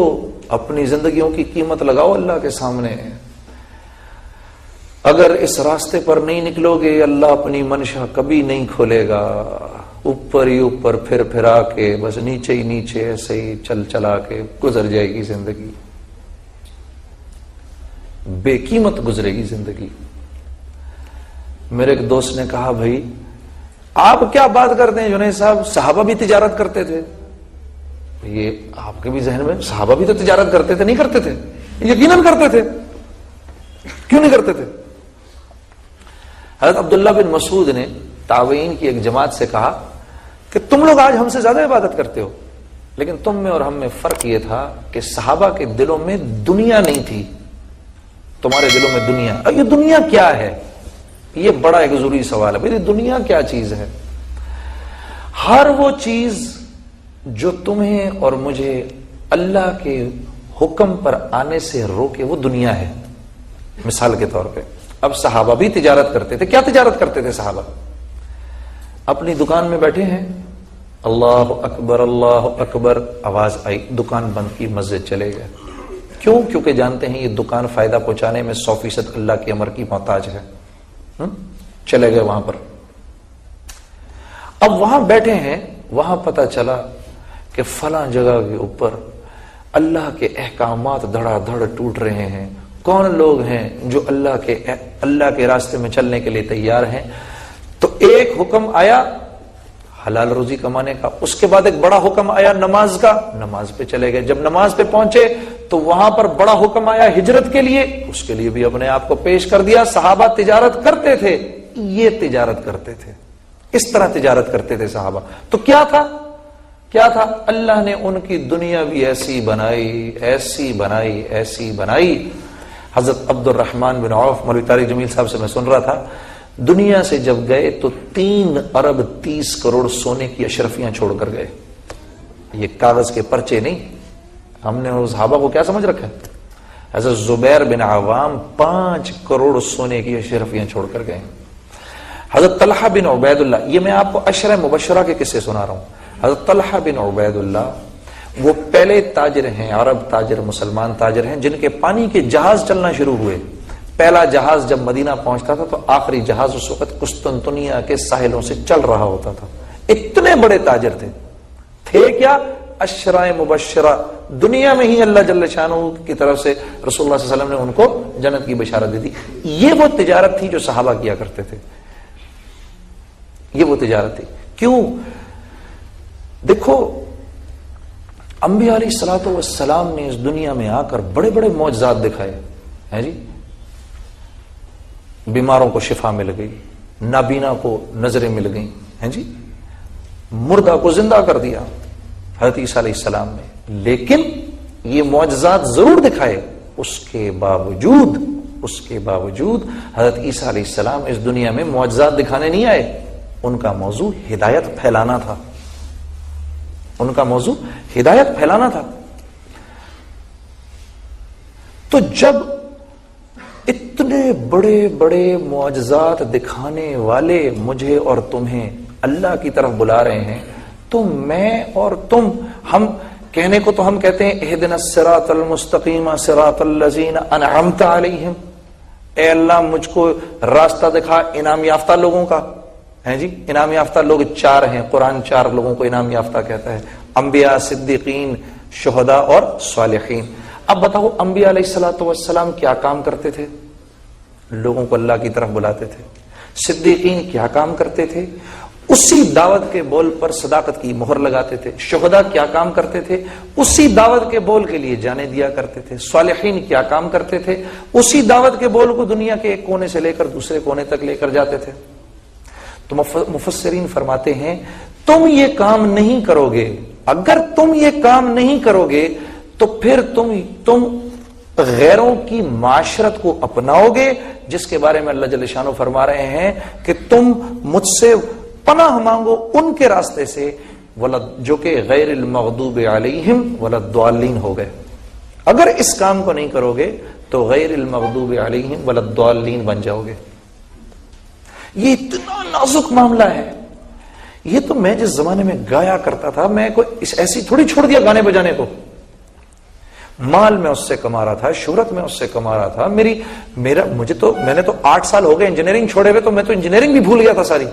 اپنی زندگیوں کی قیمت لگاؤ اللہ کے سامنے. اگر اس راستے پر نہیں نکلو گے اللہ اپنی منشا کبھی نہیں کھولے گا. اوپر ہی اوپر پھر پھرا کے بس نیچے ہی نیچے ایسے ہی چلا کے گزر جائے گی زندگی. بے قیمت گزرے گی زندگی۔ میرے ایک دوست نے کہا بھائی آپ کیا بات کرتے ہیں جنید صاحب، صحابہ بھی تجارت کرتے تھے۔ یہ آپ کے بھی ذہن میں صحابہ بھی تو تجارت کرتے تھے؟ نہیں کرتے تھے، یقیناً کرتے تھے، کیوں نہیں کرتے تھے؟ حضرت عبداللہ بن مسعود نے تابعین کی ایک جماعت سے کہا کہ تم لوگ آج ہم سے زیادہ عبادت کرتے ہو، لیکن تم میں اور ہم میں فرق یہ تھا کہ صحابہ کے دلوں میں دنیا نہیں تھی، تمہارے دلوں میں دنیا۔ اور یہ دنیا کیا ہے؟ یہ بڑا ایک ضروری سوال ہے، بھائی دنیا کیا چیز ہے؟ ہر وہ چیز جو تمہیں اور مجھے اللہ کے حکم پر آنے سے روکے وہ دنیا ہے۔ مثال کے طور پہ اب صحابہ بھی تجارت کرتے تھے، کیا تجارت کرتے تھے صحابہ؟ اپنی دکان میں بیٹھے ہیں، اللہ اکبر اللہ اکبر، آواز آئی، دکان بند کی، مسجد چلے گئے۔ کیوں؟ کیونکہ جانتے ہیں یہ دکان فائدہ پہنچانے میں 100% اللہ کے امر کی محتاج ہے۔ چلے گئے وہاں پر، اب وہاں بیٹھے ہیں، وہاں پتا چلا کہ فلاں جگہ کے اوپر اللہ کے احکامات دھڑا دھڑ ٹوٹ رہے ہیں۔ کون لوگ ہیں جو اللہ کے راستے میں چلنے کے لیے تیار ہیں؟ تو ایک حکم آیا حلال روزی کمانے کا، اس کے بعد ایک بڑا حکم آیا نماز کا، نماز پہ چلے گئے۔ جب نماز پہ پہنچے تو وہاں پر بڑا حکم آیا ہجرت کے لیے، اس کے لیے بھی اپنے آپ کو پیش کر دیا۔ صحابہ تجارت کرتے تھے، یہ تجارت کرتے تھے، اس طرح تجارت کرتے تھے صحابہ۔ تو کیا تھا؟ کیا تھا؟ اللہ نے ان کی دنیا بھی ایسی بنائی، ایسی بنائی، ایسی بنائی۔ حضرت عبد الرحمن بن عوف، مولوی طارق جمیل صاحب سے میں سن رہا تھا، دنیا سے جب گئے تو 3 ارب 30 کروڑ سونے کی اشرفیاں چھوڑ کر گئے۔ یہ کاغذ کے پرچے نہیں، ہم نے اس صحابہ کو کیا سمجھ رکھا ہے؟ حضرت زبیر بن عوام 5 کروڑ سونے کی اشرفیاں چھوڑ کر گئے۔ حضرت طلحہ بن عبید اللہ، یہ میں آپ کو عشرہ مبشرہ کے قصے سنا رہا ہوں۔ حضرت طلحہ بن عبید اللہ وہ پہلے تاجر ہیں، عرب تاجر، مسلمان تاجر ہیں، جن کے پانی کے جہاز چلنا شروع ہوئے۔ پہلا جہاز جب مدینہ پہنچتا تھا تو آخری جہاز اس وقت قسطنطنیہ کے ساحلوں سے چل رہا ہوتا تھا۔ اتنے بڑے تاجر تھے کیا؟ عشرہ مبشرہ، دنیا میں ہی اللہ جل شانہ کی طرف سے رسول اللہ صلی اللہ علیہ وسلم نے ان کو جنت کی بشارت دی تھی۔ یہ وہ تجارت تھی جو صحابہ کیا کرتے تھے، یہ وہ تجارت تھی۔ کیوں؟ دیکھو انبیاء علیہ الصلوۃ والسلام نے اس دنیا میں آ کر بڑے بڑے معجزات دکھائے ہیں جی۔ بیماروں کو شفا مل گئی، نابینا کو نظریں مل گئیں ہیں جی، مردہ کو زندہ کر دیا حضرت عیسیٰ علیہ السلام نے۔ لیکن یہ معجزات ضرور دکھائے، اس کے باوجود حضرت عیسیٰ علیہ السلام اس دنیا میں معجزات دکھانے نہیں آئے، ان کا موضوع ہدایت پھیلانا تھا، ان کا موضوع ہدایت پھیلانا تھا۔ تو جب اتنے بڑے بڑے معجزات دکھانے والے مجھے اور تمہیں اللہ کی طرف بلا رہے ہیں، تو میں اور تم، ہم کہنے کو تو ہم کہتے ہیں اہدنا الصراط المستقیم صراط الذین انعمت علیہم، اے اللہ مجھ کو راستہ دکھا انعام یافتہ لوگوں کا، ہیں جی۔ انعام یافتہ لوگ 4 ہیں، قرآن 4 لوگوں کو انعام یافتہ کہتا ہے، انبیاء، صدیقین، شہداء اور صالحین۔ اب بتاؤ انبیاء علیہ الصلوۃ والسلام کیا کام کرتے تھے؟ لوگوں کو اللہ کی طرف بلاتے تھے۔ صدیقین کیا کام کرتے تھے؟ اسی دعوت کے بول پر صداقت کی مہر لگاتے تھے۔ شہداء کیا کام کرتے تھے؟ اسی دعوت کے بول کے لیے جانیں دیا کرتے تھے۔ صالحین کیا کام کرتے تھے؟ اسی دعوت کے بول کو دنیا کے ایک کونے سے لے کر دوسرے کونے تک لے کر جاتے تھے۔ تو مفسرین فرماتے ہیں تم یہ کام نہیں کرو گے، اگر تم یہ کام نہیں کرو گے تو پھر تم غیروں کی معاشرت کو اپناؤ گے، جس کے بارے میں اللہ جل شانہ فرما رہے ہیں کہ تم مجھ سے پناہ مانگو ان کے راستے سے جو کہ غیر المغضوب علیہم ولا الضالین ہو گئے۔ اگر اس کام کو نہیں کرو گے تو غیر المغضوب علیہم ولا الضالین بن جاؤ گے۔ یہ اتنا نازک معاملہ ہے۔ یہ تو میں جس زمانے میں گایا کرتا تھا، میں کوئی ایسی تھوڑی چھوڑ دیا گانے بجانے کو، مال میں اس سے کما رہا تھا، شہرت میں اس سے کما رہا تھا۔ میں نے تو 8 سال ہو گئے انجینئرنگ چھوڑے ہوئے، تو میں تو انجینئرنگ بھی بھول گیا تھا ساری۔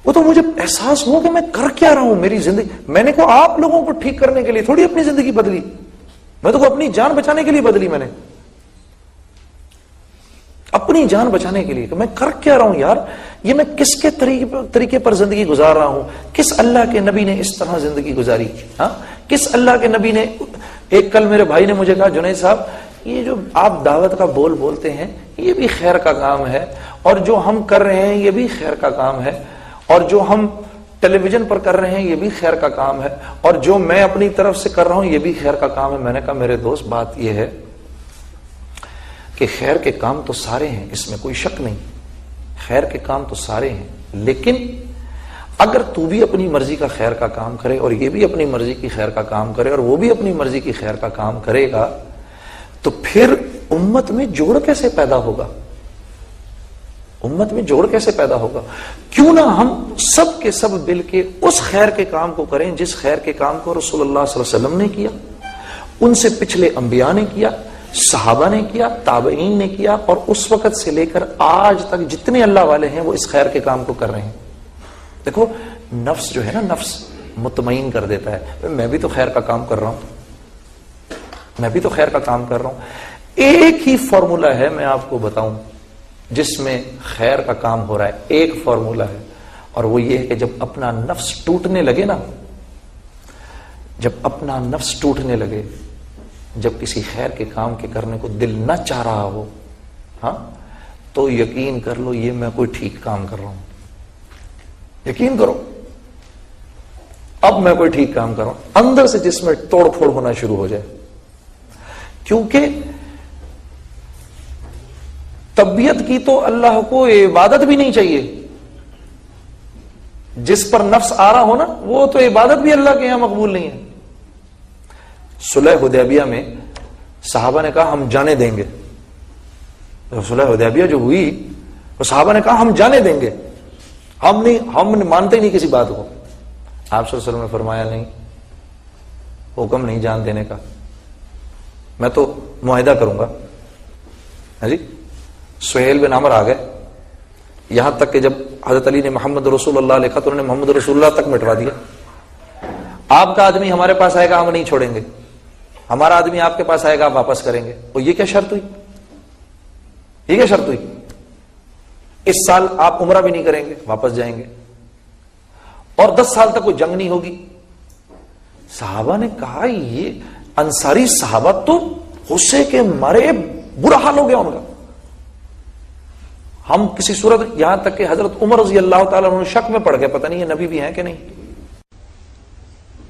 وہ تو مجھے احساس ہوا کہ میں کر کیا رہا ہوں میری زندگی۔ میں نے کہا آپ لوگوں کو ٹھیک کرنے کے لیے تھوڑی اپنی زندگی بدلی، میں تو اپنی جان بچانے کے لیے بدلی میں نے۔ اپنی جان بچانے کے لیے کہ میں کر کیا رہا ہوں یار، یہ میں کس کے طریقے پر زندگی گزار رہا ہوں، کس اللہ کے نبی نے اس طرح زندگی گزاری، ہاں کس اللہ کے نبی نے. ایک کل میرے بھائی نے مجھے کہا جنید صاحب یہ جو آپ دعوت کا بول بولتے ہیں یہ بھی خیر کا کام ہے، اور جو ہم کر رہے ہیں یہ بھی خیر کا کام ہے، اور جو ہم ٹیلی ویژن پر کر رہے ہیں یہ بھی خیر کا کام ہے، اور جو میں اپنی طرف سے کر رہا ہوں یہ بھی خیر کا کام ہے. میں نے کہا میرے دوست بات یہ ہے کہ خیر کے کام تو سارے ہیں، اس میں کوئی شک نہیں، خیر کے کام تو سارے ہیں، لیکن اگر تو بھی اپنی مرضی کا خیر کا کام کرے اور یہ بھی اپنی مرضی کی خیر کا کام کرے اور وہ بھی اپنی مرضی کی خیر کا کام کرے گا تو پھر امت میں جوڑ کیسے پیدا ہوگا؟ امت میں جوڑ کیسے پیدا ہوگا؟ کیوں نہ ہم سب کے سب مل کے اس خیر کے کام کو کریں جس خیر کے کام کو رسول اللہ صلی اللہ علیہ وسلم نے کیا، ان سے پچھلے انبیاء نے کیا، صحابہ نے کیا، تابعین نے کیا، اور اس وقت سے لے کر آج تک جتنے اللہ والے ہیں وہ اس خیر کے کام کو کر رہے ہیں. دیکھو نفس جو ہے نا، نفس مطمئن کر دیتا ہے میں بھی تو خیر کا کام کر رہا ہوں، میں بھی تو خیر کا کام کر رہا ہوں. ایک ہی فارمولا ہے میں آپ کو بتاؤں جس میں خیر کا کام ہو رہا ہے، ایک فارمولا ہے، اور وہ یہ ہے کہ جب اپنا نفس ٹوٹنے لگے نا، جب اپنا نفس ٹوٹنے لگے، جب کسی خیر کے کام کے کرنے کو دل نہ چاہ رہا ہو، ہاں تو یقین کر لو یہ میں کوئی ٹھیک کام کر رہا ہوں. یقین کرو اب میں کوئی ٹھیک کام کر رہا ہوں، اندر سے جس میں توڑ پھوڑ ہونا شروع ہو جائے. کیونکہ طبیعت کی تو اللہ کو عبادت بھی نہیں چاہیے، جس پر نفس آ رہا ہو نا وہ تو عبادت بھی اللہ کے یہاں مقبول نہیں ہے. صلح حدیبیہ میں صحابہ نے کہا ہم جانے دیں گے، صلح حدیبیہ جو ہوئی تو صحابہ نے کہا ہم جانے دیں گے، ہم مانتے نہیں کسی بات کو. آپ صلی اللہ علیہ وسلم نے فرمایا نہیں، حکم نہیں جان دینے کا، میں تو معاہدہ کروں گا. جی سہیل بن عمر آ گئے، یہاں تک کہ جب حضرت علی نے محمد رسول اللہ لکھا تو انہوں نے محمد رسول اللہ تک مٹوا دیا. آپ کا آدمی ہمارے پاس آئے گا ہم نہیں چھوڑیں گے، ہمارا آدمی آپ کے پاس آئے گا آپ واپس کریں گے. اور یہ کیا شرط ہوئی؟ یہ کیا شرط ہوئی؟ اس سال آپ عمرہ بھی نہیں کریں گے، واپس جائیں گے، اور 10 سال تک کوئی جنگ نہیں ہوگی. صحابہ نے کہا یہ انصاری صحابہ تو غصے کے مارے برا حال ہو گیا ان کا. ہم کسی صورت یہاں تک کہ حضرت عمر رضی اللہ تعالیٰ عنہ شک میں پڑ گئے پتہ نہیں یہ نبی بھی ہیں کہ نہیں.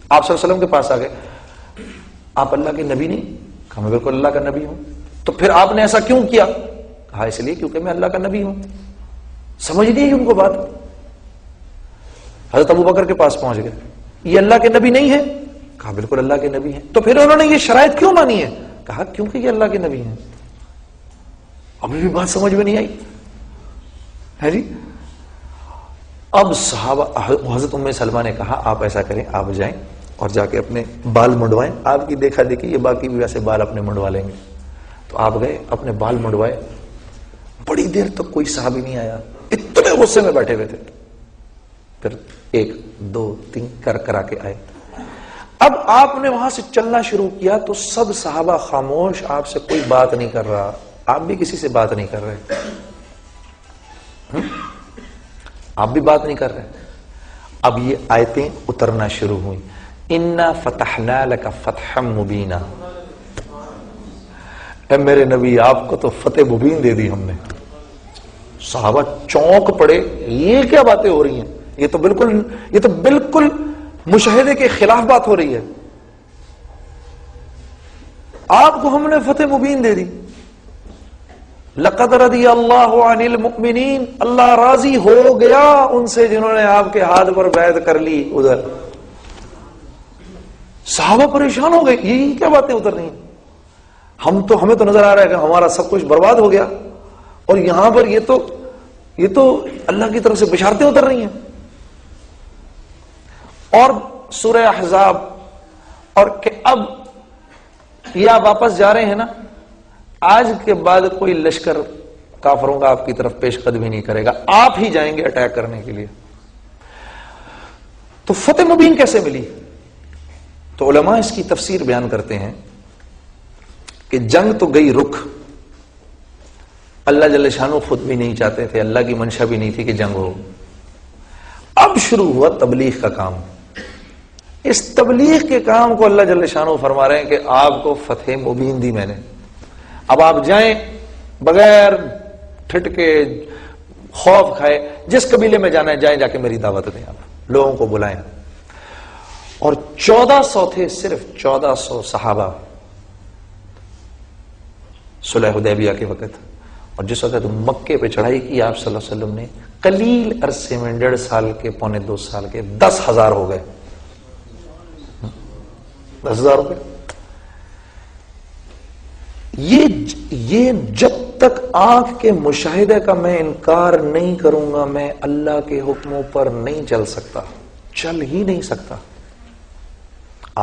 آپ صلی اللہ علیہ وسلم کے پاس آ گئے، آپ اللہ کے نبی نہیں؟ کہا میں بالکل اللہ کا نبی ہوں. تو پھر آپ نے ایسا کیوں کیا؟ کہا اس لیے کیونکہ میں اللہ کا نبی ہوں. سمجھ نہیں ان کو بات. حضرت ابو بکر کے پاس پہنچ گئے، یہ اللہ کے نبی نہیں ہے؟ کہا بالکل اللہ کے نبی ہیں. تو پھر انہوں نے یہ شرائط کیوں مانی ہے؟ کہا کیونکہ یہ اللہ کے نبی ہیں. ابھی بھی بات سمجھ میں نہیں آئی ہے جی. اب صحابہ حضرت ام سلمہ نے کہا آپ ایسا کریں، آپ جائیں اور جا کے اپنے بال منڈوائیں، آپ کی دیکھا دیکھی یہ باقی بھی ویسے بال اپنے منڈوا لیں گے. تو آپ گئے اپنے بال منڈوائے، بڑی دیر تک کوئی صحابی نہیں آیا، اتنے غصے میں بیٹھے ہوئے تھے. پھر 1 2 3 کرا کے آئے. اب آپ نے وہاں سے چلنا شروع کیا تو سب صحابہ خاموش، آپ سے کوئی بات نہیں کر رہا، آپ بھی کسی سے بات نہیں کر رہے، آپ بھی بات نہیں کر رہے. اب یہ آیتیں اترنا شروع ہوئی، انا فتحنا لک فتحا مبینا. اے میرے نبی آپ کو تو فتح مبین دے دی ہم نے. صحابہ چونک پڑے، یہ کیا باتیں ہو رہی ہیں؟ یہ تو بالکل مشاہدے کے خلاف بات ہو رہی ہے. آپ کو ہم نے فتح مبین دے دی. لقد رضی اللہ عن المؤمنین، اللہ راضی ہو گیا ان سے جنہوں نے آپ کے ہاتھ پر بیعت کر لی. ادھر صحابہ پریشان ہو گئے، یہ کیا باتیں اتر رہی ہیں؟ ہمیں تو نظر آ رہا ہے کہ ہمارا سب کچھ برباد ہو گیا، اور یہاں پر یہ تو اللہ کی طرف سے بشارتیں اتر رہی ہیں. اور سورہ احزاب، اور کہ اب یہ آپ واپس جا رہے ہیں نا، آج کے بعد کوئی لشکر کافروں کا آپ کی طرف پیش قدمی نہیں کرے گا، آپ ہی جائیں گے اٹیک کرنے کے لیے. تو فتح مبین کیسے ملی؟ تو علماء اس کی تفسیر بیان کرتے ہیں کہ جنگ تو گئی رخ، اللہ جل شانہ خود بھی نہیں چاہتے تھے، اللہ کی منشا بھی نہیں تھی کہ جنگ ہو. اب شروع ہوا تبلیغ کا کام. اس تبلیغ کے کام کو اللہ جل شانہ فرما رہے ہیں کہ آپ کو فتح مبین دی میں نے. اب آپ جائیں بغیر ٹھٹکے خوف کھائے، جس قبیلے میں جانا ہے جائیں، جا کے میری دعوت دیں، آپ لوگوں کو بلائیں. اور 1400 تھے، صرف 1400 صحابہ صلح حدیبیہ کے وقت. اور جس وقت مکے پہ چڑھائی کی آپ صلی اللہ علیہ وسلم نے، قلیل عرصے میں 1.5 سال کے، پونے 2 سال کے 10,000 ہو گئے. 10,000 ہو گئے. یہ جب تک آنکھ کے مشاہدے کا میں انکار نہیں کروں گا، میں اللہ کے حکموں پر نہیں چل سکتا، چل ہی نہیں سکتا.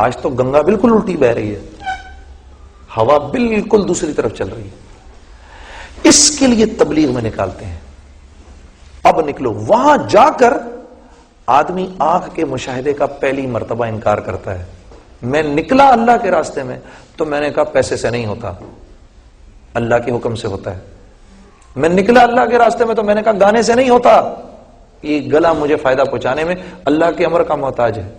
آج تو گنگا بالکل الٹی بہ رہی ہے، ہوا بالکل دوسری طرف چل رہی ہے. اس کے لیے تبلیغ میں نکالتے ہیں. اب نکلو. وہاں جا کر آدمی آنکھ کے مشاہدے کا پہلی مرتبہ انکار کرتا ہے. میں نکلا اللہ کے راستے میں تو میں نے کہا پیسے سے نہیں ہوتا، اللہ کے حکم سے ہوتا ہے. میں نکلا اللہ کے راستے میں تو میں نے کہا گانے سے نہیں ہوتا، یہ گلا مجھے فائدہ پہنچانے میں اللہ کے امر کا محتاج ہے.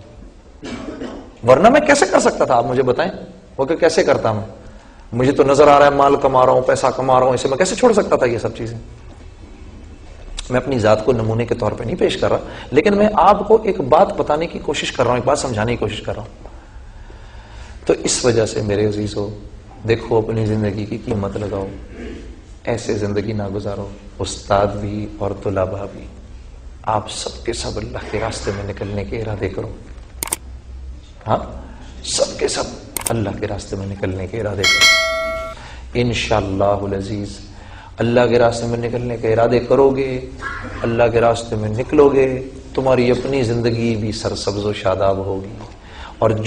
ورنہ میں کیسے کر سکتا تھا؟ آپ مجھے بتائیں وہ کہ کیسے کرتا میں؟ مجھے تو نظر آ رہا ہے مال کما رہا ہوں، پیسہ کما رہا ہوں، اسے میں کیسے چھوڑ سکتا تھا یہ سب چیزیں؟ میں اپنی ذات کو نمونے کے طور پہ نہیں پیش کر رہا، لیکن میں آپ کو ایک بات بتانے کی کوشش کر رہا ہوں، ایک بات سمجھانے کی کوشش کر رہا ہوں. تو اس وجہ سے میرے عزیزو، دیکھو اپنی زندگی کی قیمت لگاؤ، ایسے زندگی نہ گزارو. استاد بھی اور طلباء بھی، آپ سب کے سب اللہ کے راستے میں نکلنے کے ارادے کرو. ہاں، سب کے سب اللہ کے راستے میں نکلنے کے ارادے کرو. انشاءاللہ العزیز اللہ کے راستے میں نکلنے کے ارادے کرو گے، اللہ کے راستے میں نکلو گے، تمہاری اپنی زندگی بھی سرسبز و شاداب ہوگی. اور جو